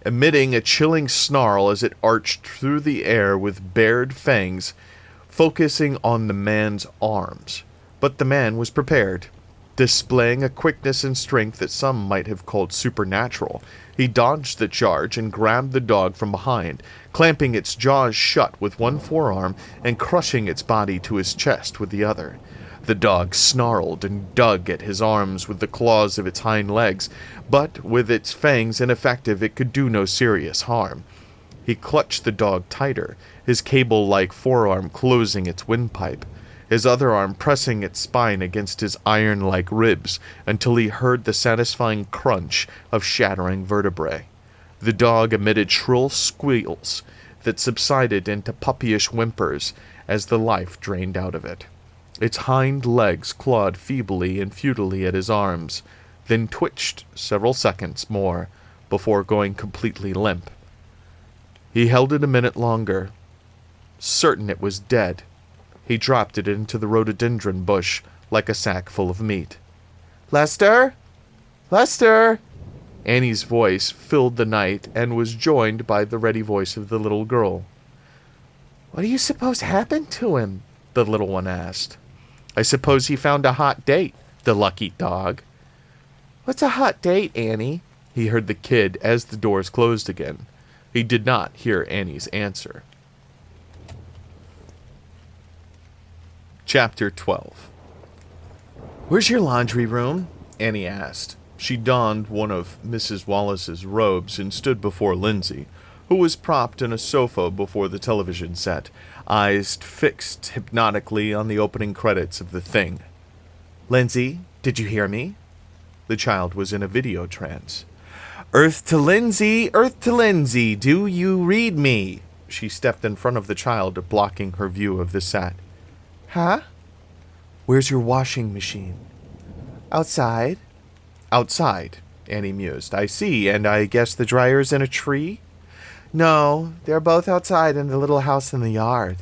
Speaker 1: emitting a chilling snarl as it arched through the air with bared fangs, focusing on the man's arms. But the man was prepared. Displaying a quickness and strength that some might have called supernatural, he dodged the charge and grabbed the dog from behind, clamping its jaws shut with one forearm and crushing its body to his chest with the other. The dog snarled and dug at his arms with the claws of its hind legs, but with its fangs ineffective, it could do no serious harm. He clutched the dog tighter, his cable-like forearm closing its windpipe, his other arm pressing its spine against his iron-like ribs until he heard the satisfying crunch of shattering vertebrae. The dog emitted shrill squeals that subsided into puppyish whimpers as the life drained out of it. Its hind legs clawed feebly and futilely at his arms, then twitched several seconds more before going completely limp. He held it a minute longer. Certain it was dead, he dropped it into the rhododendron bush like a sack full of meat. "Lester? Lester!" Annie's voice filled the night and was joined by the ready voice of the little girl. "What do you suppose happened to him?" the little one asked. "I suppose he found a hot date, the lucky dog." "What's a hot date, Annie?" he heard the kid as the doors closed again. He did not hear Annie's answer. Chapter 12. "Where's your laundry room?" Annie asked. She donned one of Mrs. Wallace's robes and stood before Lindsay, who was propped in a sofa before the television set, eyes fixed hypnotically on the opening credits of The Thing. "Lindsay, did you hear me?" The child was in a video trance. Earth to Lindsay, do you read me?" She stepped in front of the child, blocking her view of the set. "Huh? Where's your washing machine?" "Outside." "Outside," Annie mused. "I see, and I guess the dryer's in a tree?" "No, they're both outside in the little house in the yard."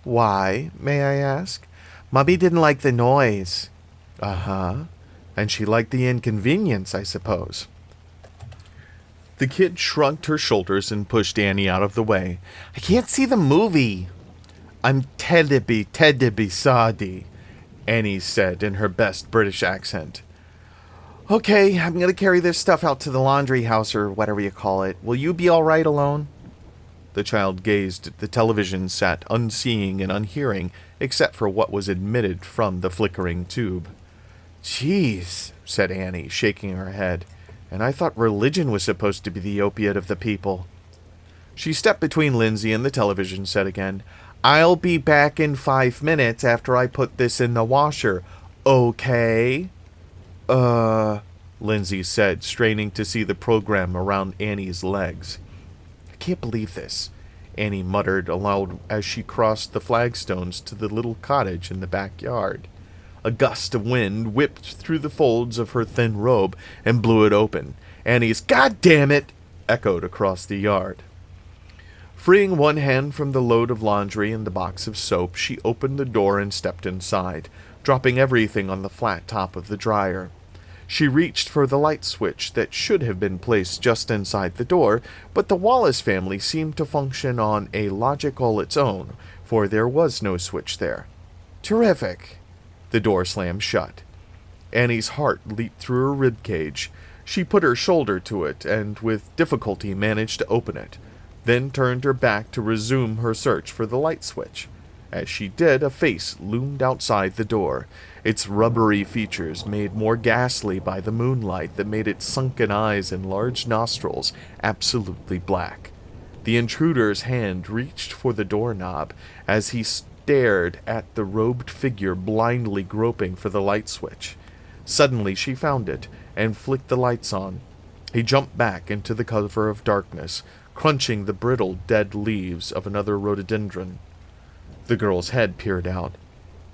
Speaker 1: "Why, may I ask?" "Mummy didn't like the noise." "Uh-huh. And she liked the inconvenience, I suppose." The kid shrugged her shoulders and pushed Annie out of the way. "I can't see the movie." "I'm terribly sorry," Annie said in her best British accent. "Okay, I'm going to carry this stuff out to the laundry house or whatever you call it. Will you be all right alone?" The child gazed at the television set, unseeing and unhearing, except for what was emitted from the flickering tube. "Jeez," said Annie, shaking her head. "And I thought religion was supposed to be the opiate of the people." She stepped between Lindsay and the television set again. "I'll be back in 5 minutes after I put this in the washer. Okay?" Lindsay said, straining to see the program around Annie's legs. "I can't believe this," Annie muttered aloud as she crossed the flagstones to the little cottage in the backyard. A gust of wind whipped through the folds of her thin robe and blew it open. Annie's "God damn it!" echoed across the yard. Freeing one hand from the load of laundry and the box of soap, she opened the door and stepped inside, dropping everything on the flat top of the dryer. She reached for the light switch that should have been placed just inside the door, but the Wallace family seemed to function on a logic all its own, for there was no switch there. Terrific! The door slammed shut. Annie's heart leaped through her ribcage. She put her shoulder to it, and with difficulty managed to open it, then turned her back to resume her search for the light switch. As she did, a face loomed outside the door, its rubbery features made more ghastly by the moonlight that made its sunken eyes and large nostrils absolutely black. The intruder's hand reached for the doorknob as he stared at the robed figure blindly groping for the light switch. Suddenly she found it and flicked the lights on. He jumped back into the cover of darkness, crunching the brittle dead leaves of another rhododendron. The girl's head peered out.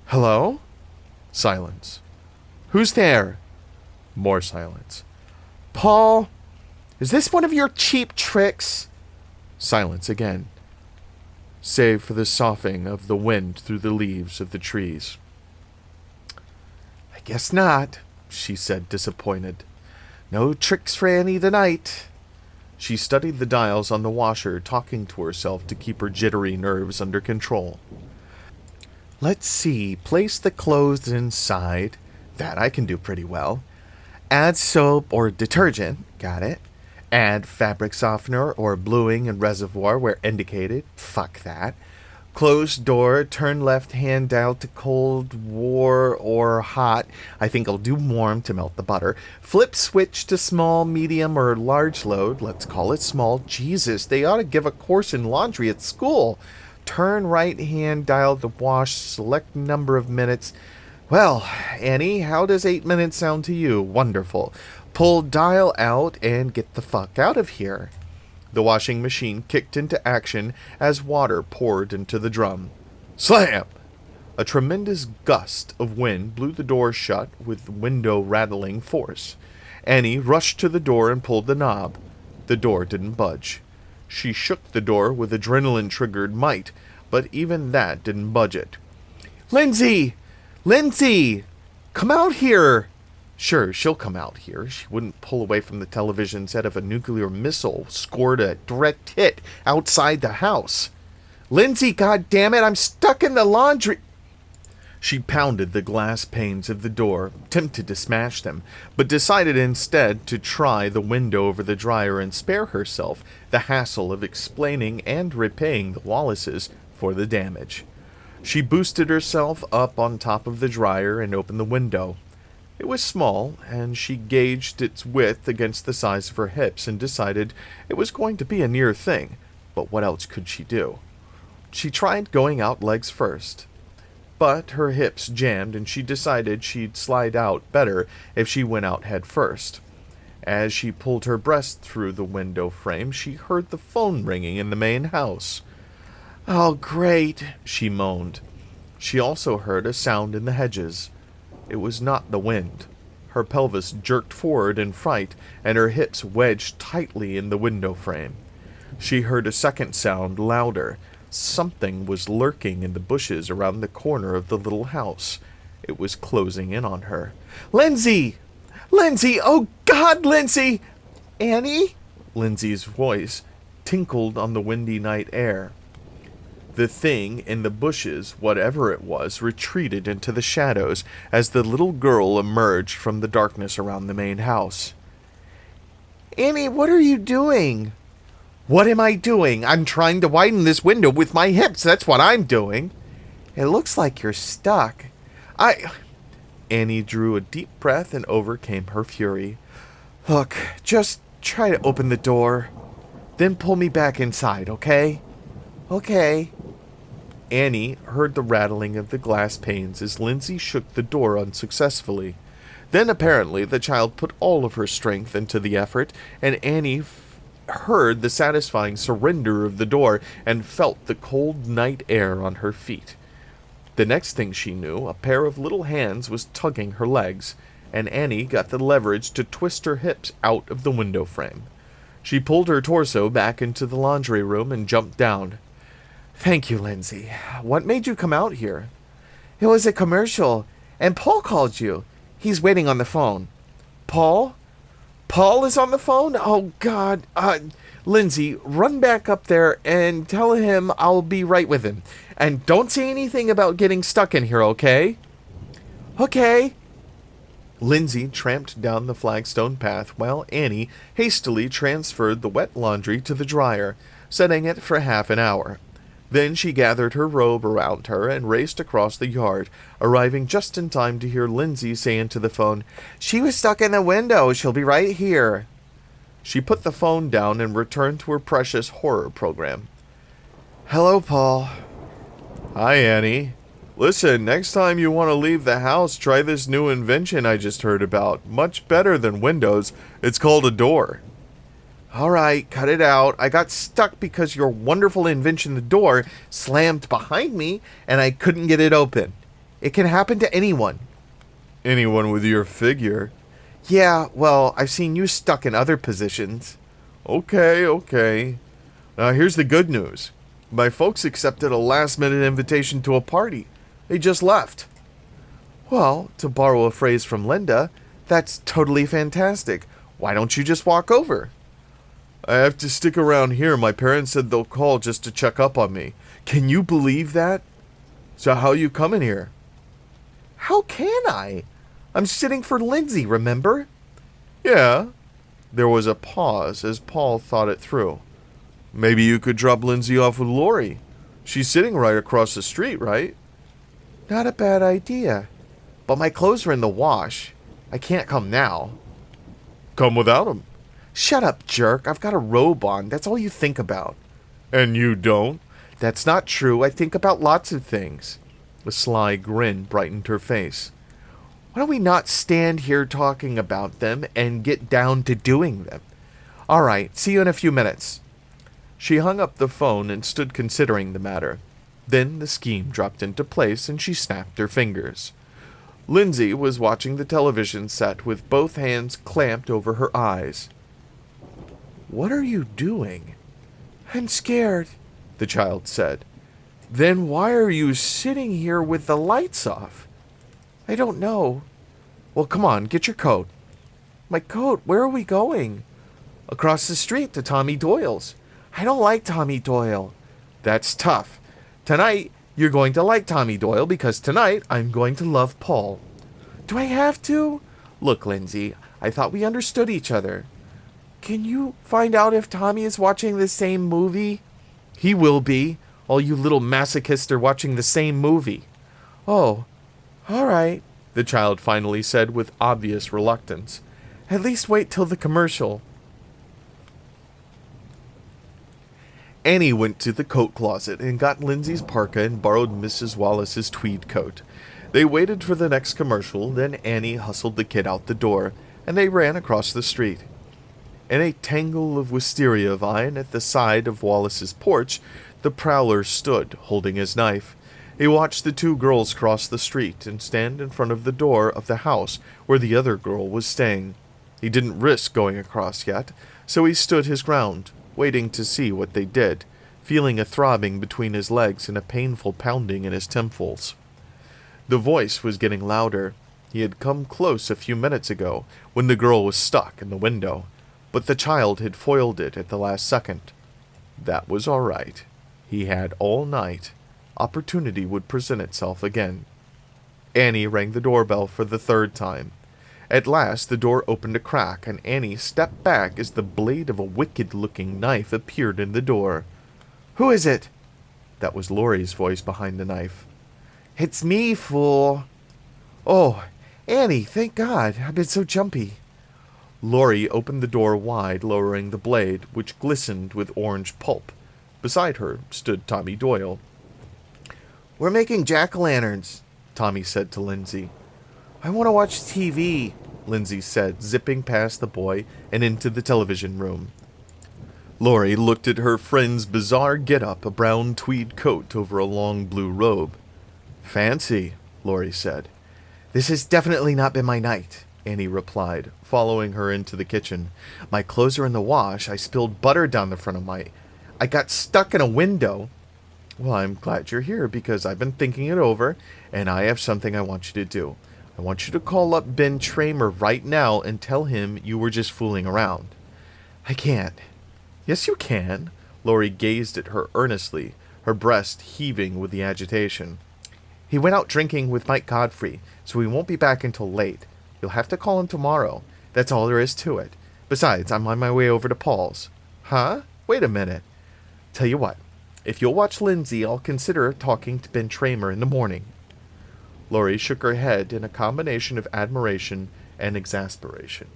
Speaker 1: Hello? Silence. Who's there? More silence.
Speaker 2: Paul, is this one of your cheap tricks?
Speaker 1: Silence again, save for the soughing of the wind through the leaves of the trees.
Speaker 2: I guess not, she said, disappointed. No tricks for Annie tonight.
Speaker 1: She studied the dials on the washer, talking to herself to keep her jittery nerves under control.
Speaker 2: Let's see, place the clothes inside. That I can do pretty well. Add soap or detergent. Got it. Add fabric softener or bluing and reservoir where indicated. Fuck that. Close door, turn left hand dial to cold, war, or hot. I think I'll do warm to melt the butter. Flip switch to small, medium, or large load. Let's call it small. Jesus, they ought to give a course in laundry at school. Turn right hand dial to wash, select number of minutes. Well, Annie, how does 8 minutes sound to you? Wonderful. Pull dial out and get the fuck out of here. The washing machine kicked into action as water poured into the drum. Slam! A tremendous gust of wind blew the door shut with window rattling force. Annie rushed to the door and pulled the knob. The door didn't budge. She shook the door with adrenaline-triggered might, but even that didn't budge it. Lindsay! Lindsay! Come out here!
Speaker 1: Sure, she'll come out here. She wouldn't pull away from the television set if a nuclear missile scored a direct hit outside the house.
Speaker 2: Lindsay, goddammit, I'm stuck in the laundry...
Speaker 1: She pounded the glass panes of the door, tempted to smash them, but decided instead to try the window over the dryer and spare herself the hassle of explaining and repaying the Wallaces for the damage. She boosted herself up on top of the dryer and opened the window. It was small, and she gauged its width against the size of her hips and decided it was going to be a near thing, but what else could she do? She tried going out legs first, but her hips jammed and she decided she'd slide out better if she went out head first. As she pulled her breast through the window frame, she heard the phone ringing in the main house.
Speaker 2: Oh, great,
Speaker 1: she moaned. She also heard a sound in the hedges. It was not the wind. Her pelvis jerked forward in fright, and her hips wedged tightly in the window frame. She heard a second sound, louder. Something was lurking in the bushes around the corner of the little house. It was closing in on her.
Speaker 2: Lindsay! Lindsay! Oh, God, Lindsay!
Speaker 1: Annie? Lindsay's voice tinkled on the windy night air. The thing in the bushes, whatever it was, retreated into the shadows as the little girl emerged from the darkness around the main house.
Speaker 2: Annie, what are you doing?
Speaker 1: What am I doing? I'm trying to widen this window with my hips. That's what I'm doing.
Speaker 2: It looks like you're stuck.
Speaker 1: Annie drew a deep breath and overcame her fury.
Speaker 2: Look, just try to open the door. Then pull me back inside, okay? Okay.
Speaker 1: Annie heard the rattling of the glass panes as Lindsay shook the door unsuccessfully. Then apparently the child put all of her strength into the effort, and Annie heard the satisfying surrender of the door and felt the cold night air on her feet. The next thing she knew, a pair of little hands was tugging her legs, and Annie got the leverage to twist her hips out of the window frame. She pulled her torso back into the laundry room and jumped down.
Speaker 2: Thank you, Lindsay. What made you come out here?
Speaker 3: It was a commercial, and Paul called you. He's waiting on the phone.
Speaker 2: Paul? Paul is on the phone? Oh, God. Lindsay, run back up there and tell him I'll be right with him. And don't say anything about getting stuck in here, okay?
Speaker 3: Okay.
Speaker 1: Lindsay tramped down the flagstone path while Annie hastily transferred the wet laundry to the dryer, setting it for half an hour. Then she gathered her robe around her and raced across the yard, arriving just in time to hear Lindsay say into the phone,
Speaker 3: "She was stuck in the window. She'll be right here."
Speaker 1: She put the phone down and returned to her precious horror program.
Speaker 2: Hello, Paul.
Speaker 1: Hi, Annie. Listen, next time you want to leave the house, try this new invention I just heard about. Much better than windows. It's called a door.
Speaker 2: All right, cut it out. I got stuck because your wonderful invention, the door, slammed behind me, and I couldn't get it open. It can happen to anyone.
Speaker 1: Anyone with your figure?
Speaker 2: Yeah, well, I've seen you stuck in other positions.
Speaker 1: Okay. Now here's the good news. My folks accepted a last-minute invitation to a party. They just left.
Speaker 2: Well, to borrow a phrase from Linda, that's totally fantastic. Why don't you just walk over?
Speaker 1: I have to stick around here. My parents said they'll call just to check up on me. Can you believe that? So how you coming here?
Speaker 2: How can I? I'm sitting for Lindsay, remember?
Speaker 1: Yeah. There was a pause as Paul thought it through. Maybe you could drop Lindsay off with Laurie. She's sitting right across the street, right?
Speaker 2: Not a bad idea. But my clothes are in the wash. I can't come now.
Speaker 1: Come without them.
Speaker 2: Shut up, jerk. I've got a robe on. That's all you think about.
Speaker 1: And you don't?
Speaker 2: That's not true. I think about lots of things.
Speaker 1: A sly grin brightened her face.
Speaker 2: Why don't we not stand here talking about them and get down to doing them? All right, see you in a few minutes.
Speaker 1: She hung up the phone and stood considering the matter. Then the scheme dropped into place and she snapped her fingers. Lindsay was watching the television set with both hands clamped over her eyes.
Speaker 2: What are you doing?
Speaker 3: I'm scared,
Speaker 2: the child said.
Speaker 3: Then why are you sitting here with the lights off?
Speaker 2: I don't know. Well, come on, get your coat.
Speaker 3: My coat? Where are we going?
Speaker 2: Across the street to Tommy Doyle's.
Speaker 3: I don't like Tommy Doyle.
Speaker 2: That's tough. Tonight, you're going to like Tommy Doyle because tonight I'm going to love Paul.
Speaker 3: Do I have to?
Speaker 2: Look, Lindsay, I thought we understood each other.
Speaker 3: Can you find out if Tommy is watching the same movie?
Speaker 2: He will be. All you little masochists are watching the same movie.
Speaker 3: Oh, all right,
Speaker 2: the child finally said with obvious reluctance.
Speaker 3: At least wait till the commercial.
Speaker 1: Annie went to the coat closet and got Lindsay's parka and borrowed Mrs. Wallace's tweed coat. They waited for the next commercial, then Annie hustled the kid out the door, and they ran across the street. In a tangle of wisteria vine at the side of Wallace's porch, the prowler stood, holding his knife. He watched the two girls cross the street and stand in front of the door of the house where the other girl was staying. He didn't risk going across yet, so he stood his ground, waiting to see what they did, feeling a throbbing between his legs and a painful pounding in his temples. The voice was getting louder. He had come close a few minutes ago, when the girl was stuck in the window, but the child had foiled it at the last second. That was all right. He had all night. Opportunity would present itself again. Annie rang the doorbell for the third time. At last the door opened a crack, and Annie stepped back as the blade of a wicked-looking knife appeared in the door.
Speaker 3: Who is it?
Speaker 1: That was Laurie's voice behind the knife.
Speaker 3: It's me, fool. Oh, Annie, thank God. I've been so jumpy.
Speaker 1: Laurie opened the door wide, lowering the blade, which glistened with orange pulp. Beside her stood Tommy Doyle.
Speaker 3: We're making jack-o'-lanterns,
Speaker 1: Tommy said to Lindsay.
Speaker 3: I want to watch TV,
Speaker 1: Lindsay said, zipping past the boy and into the television room. Laurie looked at her friend's bizarre get-up, a brown tweed coat over a long blue robe. Fancy, Laurie said.
Speaker 3: This has definitely not been my night,
Speaker 1: Annie replied, following her into the kitchen. My clothes are in the wash. I spilled butter down the front of I got stuck in a window. Well, I'm glad you're here because I've been thinking it over, and I have something I want you to do. I want you to call up Ben Tramer right now and tell him you were just fooling around.
Speaker 3: I can't.
Speaker 1: Yes, you can. Laurie gazed at her earnestly, her breast heaving with the agitation.
Speaker 3: He went out drinking with Mike Godfrey, so he won't be back until late. You'll have to call him tomorrow. That's all there is to it. Besides, I'm on my way over to Paul's.
Speaker 1: Huh? Wait a minute.
Speaker 3: Tell you what, if you'll watch Lindsay, I'll consider talking to Ben Tramer in the morning.
Speaker 1: Laurie shook her head in a combination of admiration and exasperation.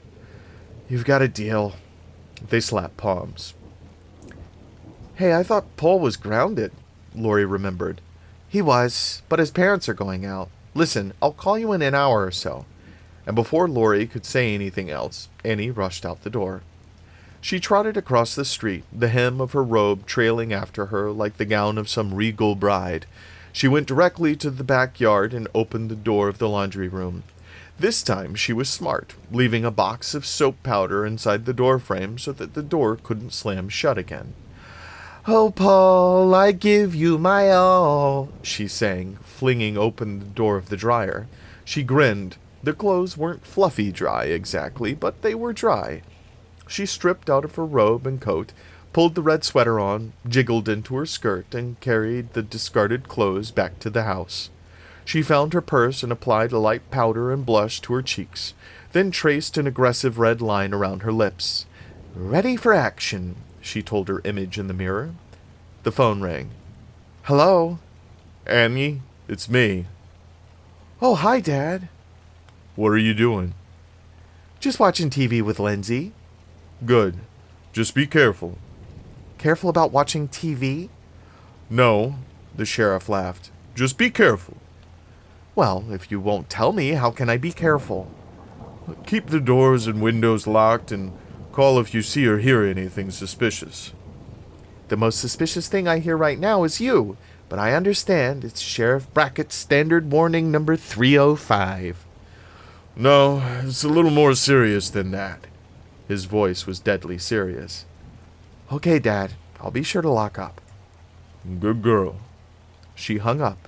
Speaker 3: You've got a deal.
Speaker 1: They slapped palms.
Speaker 3: Hey, I thought Paul was grounded, Laurie remembered. He was, but his parents are going out. Listen, I'll call you in an hour or so.
Speaker 1: And before Laurie could say anything else, Annie rushed out the door. She trotted across the street, the hem of her robe trailing after her like the gown of some regal bride. She went directly to the backyard and opened the door of the laundry room. This time she was smart, leaving a box of soap powder inside the door frame so that the door couldn't slam shut again.
Speaker 2: "Oh, Paul, I give you my all," she sang, flinging open the door of the dryer.
Speaker 1: She grinned. The clothes weren't fluffy dry exactly, but they were dry. She stripped out of her robe and coat, pulled the red sweater on, jiggled into her skirt, and carried the discarded clothes back to the house. She found her purse and applied a light powder and blush to her cheeks, then traced an aggressive red line around her lips.
Speaker 2: "Ready for action," she told her image in the mirror. The phone rang. "Hello?"
Speaker 1: "Annie, it's me."
Speaker 2: "Oh, hi, Dad."
Speaker 1: "What are you doing?"
Speaker 2: "Just watching TV with Lindsay."
Speaker 1: "Good. Just be careful."
Speaker 2: "Careful about watching TV?"
Speaker 1: "No," the sheriff laughed. "Just be careful."
Speaker 2: "Well, if you won't tell me, how can I be careful?"
Speaker 1: "Keep the doors and windows locked and call if you see or hear anything suspicious."
Speaker 2: "The most suspicious thing I hear right now is you, but I understand it's Sheriff Brackett's standard warning number 305.
Speaker 1: "No, it's a little more serious than that." His voice was deadly serious.
Speaker 2: "Okay, Dad, I'll be sure to lock up."
Speaker 1: "Good girl."
Speaker 2: She hung up.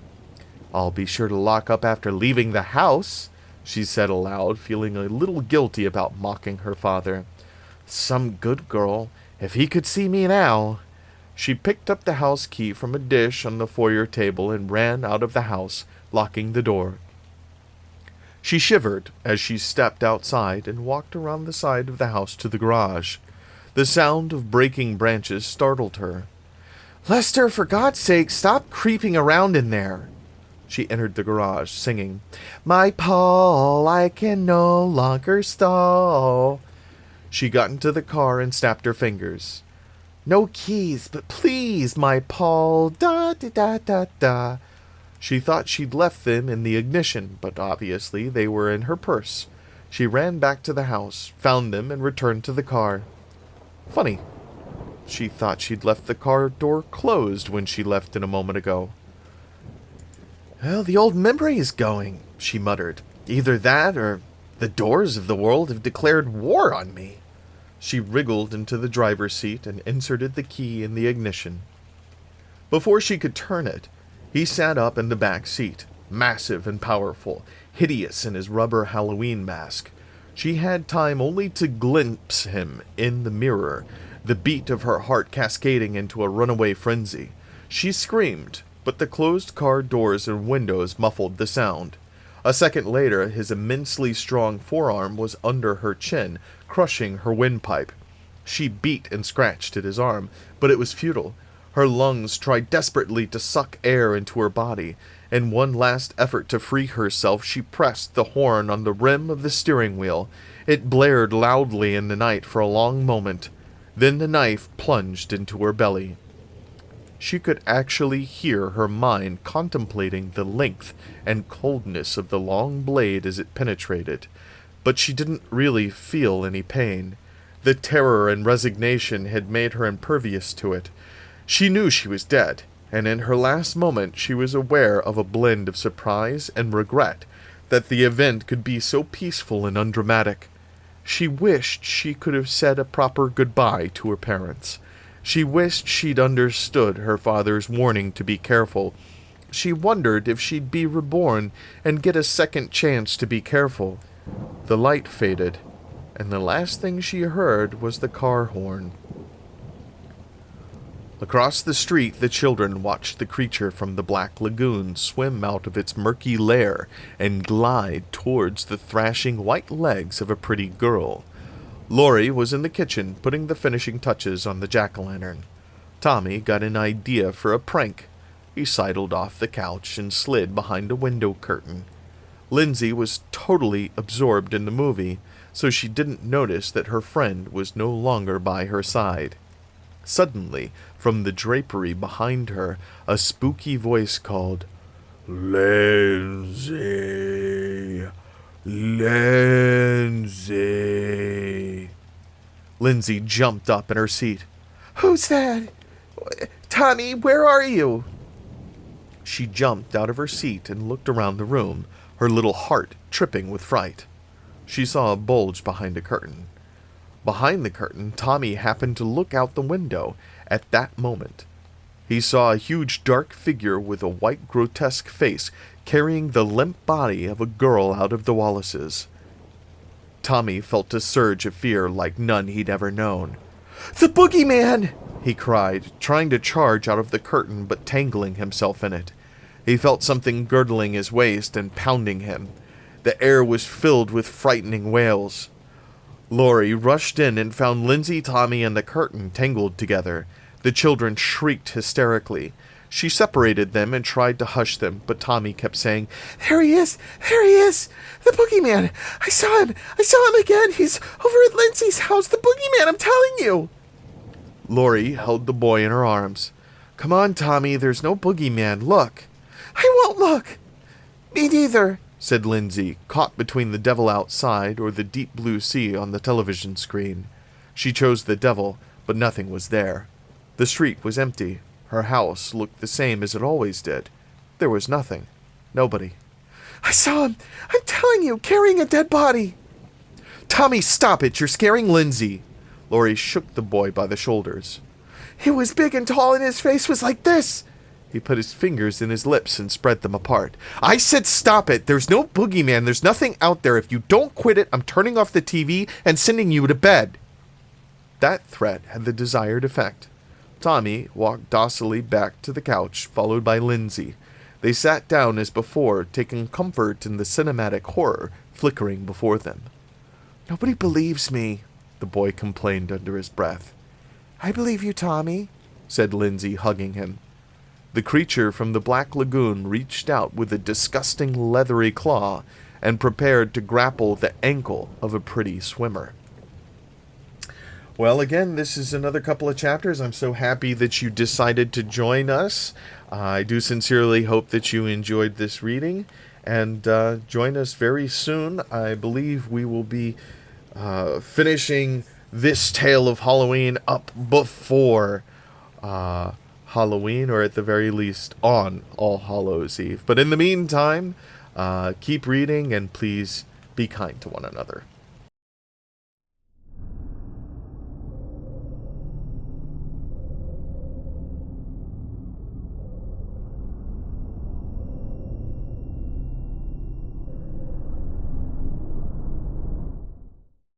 Speaker 2: "I'll be sure to lock up after leaving the house," she said aloud, feeling a little guilty about mocking her father. "Some good girl, if he could see me now." She picked up the house key from a dish on the foyer table and ran out of the house, locking the door. She shivered as she stepped outside and walked around the side of the house to the garage. The sound of breaking branches startled her. "Lester, for God's sake, stop creeping around in there." She entered the garage, singing, "My Paul, I can no longer stall." She got into the car and snapped her fingers. "No keys, but please, my Paul, da-da-da-da-da." She thought she'd left them in the ignition, but obviously they were in her purse. She ran back to the house, found them, and returned to the car. Funny. She thought she'd left the car door closed when she left it a moment ago. "Well, the old memory is going," she muttered. "Either that or the doors of the world have declared war on me." She wriggled into the driver's seat and inserted the key in the ignition. Before she could turn it, he sat up in the back seat, massive and powerful, hideous in his rubber Halloween mask. She had time only to glimpse him in the mirror, the beat of her heart cascading into a runaway frenzy. She screamed, but the closed car doors and windows muffled the sound. A second later, his immensely strong forearm was under her chin, crushing her windpipe. She beat and scratched at his arm, but it was futile. Her lungs tried desperately to suck air into her body. In one last effort to free herself, she pressed the horn on the rim of the steering wheel. It blared loudly in the night for a long moment. Then the knife plunged into her belly. She could actually hear her mind contemplating the length and coldness of the long blade as it penetrated. But she didn't really feel any pain. The terror and resignation had made her impervious to it. She knew she was dead, and in her last moment she was aware of a blend of surprise and regret that the event could be so peaceful and undramatic. She wished she could have said a proper goodbye to her parents. She wished she'd understood her father's warning to be careful. She wondered if she'd be reborn and get a second chance to be careful. The light faded, and the last thing she heard was the car horn. Across the street, the children watched the creature from the black lagoon swim out of its murky lair and glide towards the thrashing white legs of a pretty girl. Laurie was in the kitchen putting the finishing touches on the jack-o'-lantern. Tommy got an idea for a prank. He sidled off the couch and slid behind a window curtain. Lindsay was totally absorbed in the movie, so she didn't notice that her friend was no longer by her side. Suddenly, from the drapery behind her, a spooky voice called, "Lindsay! Lindsay!" Lindsay jumped up in her seat. "Who's that? Tommy, where are you?" She jumped out of her seat and looked around the room, her little heart tripping with fright. She saw a bulge behind a curtain. Behind the curtain, Tommy happened to look out the window at that moment. He saw a huge dark figure with a white grotesque face carrying the limp body of a girl out of the Wallaces. Tommy felt a surge of fear like none he'd ever known. "The boogeyman!" he cried, trying to charge out of the curtain but tangling himself in it. He felt something girdling his waist and pounding him. The air was filled with frightening wails. Laurie rushed in and found Lindsay, Tommy, and the curtain tangled together. The children shrieked hysterically. She separated them and tried to hush them, but Tommy kept saying, "There he is! There he is! The boogeyman! I saw him! I saw him again! He's over at Lindsay's house! The boogeyman, I'm telling you!" Laurie held the boy in her arms. "Come on, Tommy, there's no boogeyman. Look." "I won't look." "Me neither," said Lindsay, caught between the devil outside or the deep blue sea on the television screen. She chose the devil, but nothing was there. The street was empty. Her house looked the same as it always did. There was nothing. Nobody. "I saw him! I'm telling you, carrying a dead body!" "Tommy, stop it! You're scaring Lindsay!" Laurie shook the boy by the shoulders. "He was big and tall and his face was like this!" He put his fingers in his lips and spread them apart. "I said stop it! There's no boogeyman! There's nothing out there! If you don't quit it, I'm turning off the TV and sending you to bed!" That threat had the desired effect. Tommy walked docilely back to the couch, followed by Lindsay. They sat down as before, taking comfort in the cinematic horror flickering before them. "Nobody believes me," the boy complained under his breath. "I believe you, Tommy," said Lindsay, hugging him. The creature from the Black Lagoon reached out with a disgusting leathery claw and prepared to grapple the ankle of a pretty swimmer. Well, again, this is another couple of chapters. I'm so happy that you decided to join us. I do sincerely hope that you enjoyed this reading, and join us very soon. I believe we will be finishing this tale of Halloween up before Halloween, or at the very least on All Hallows Eve. But in the meantime, keep reading, and please be kind to one another.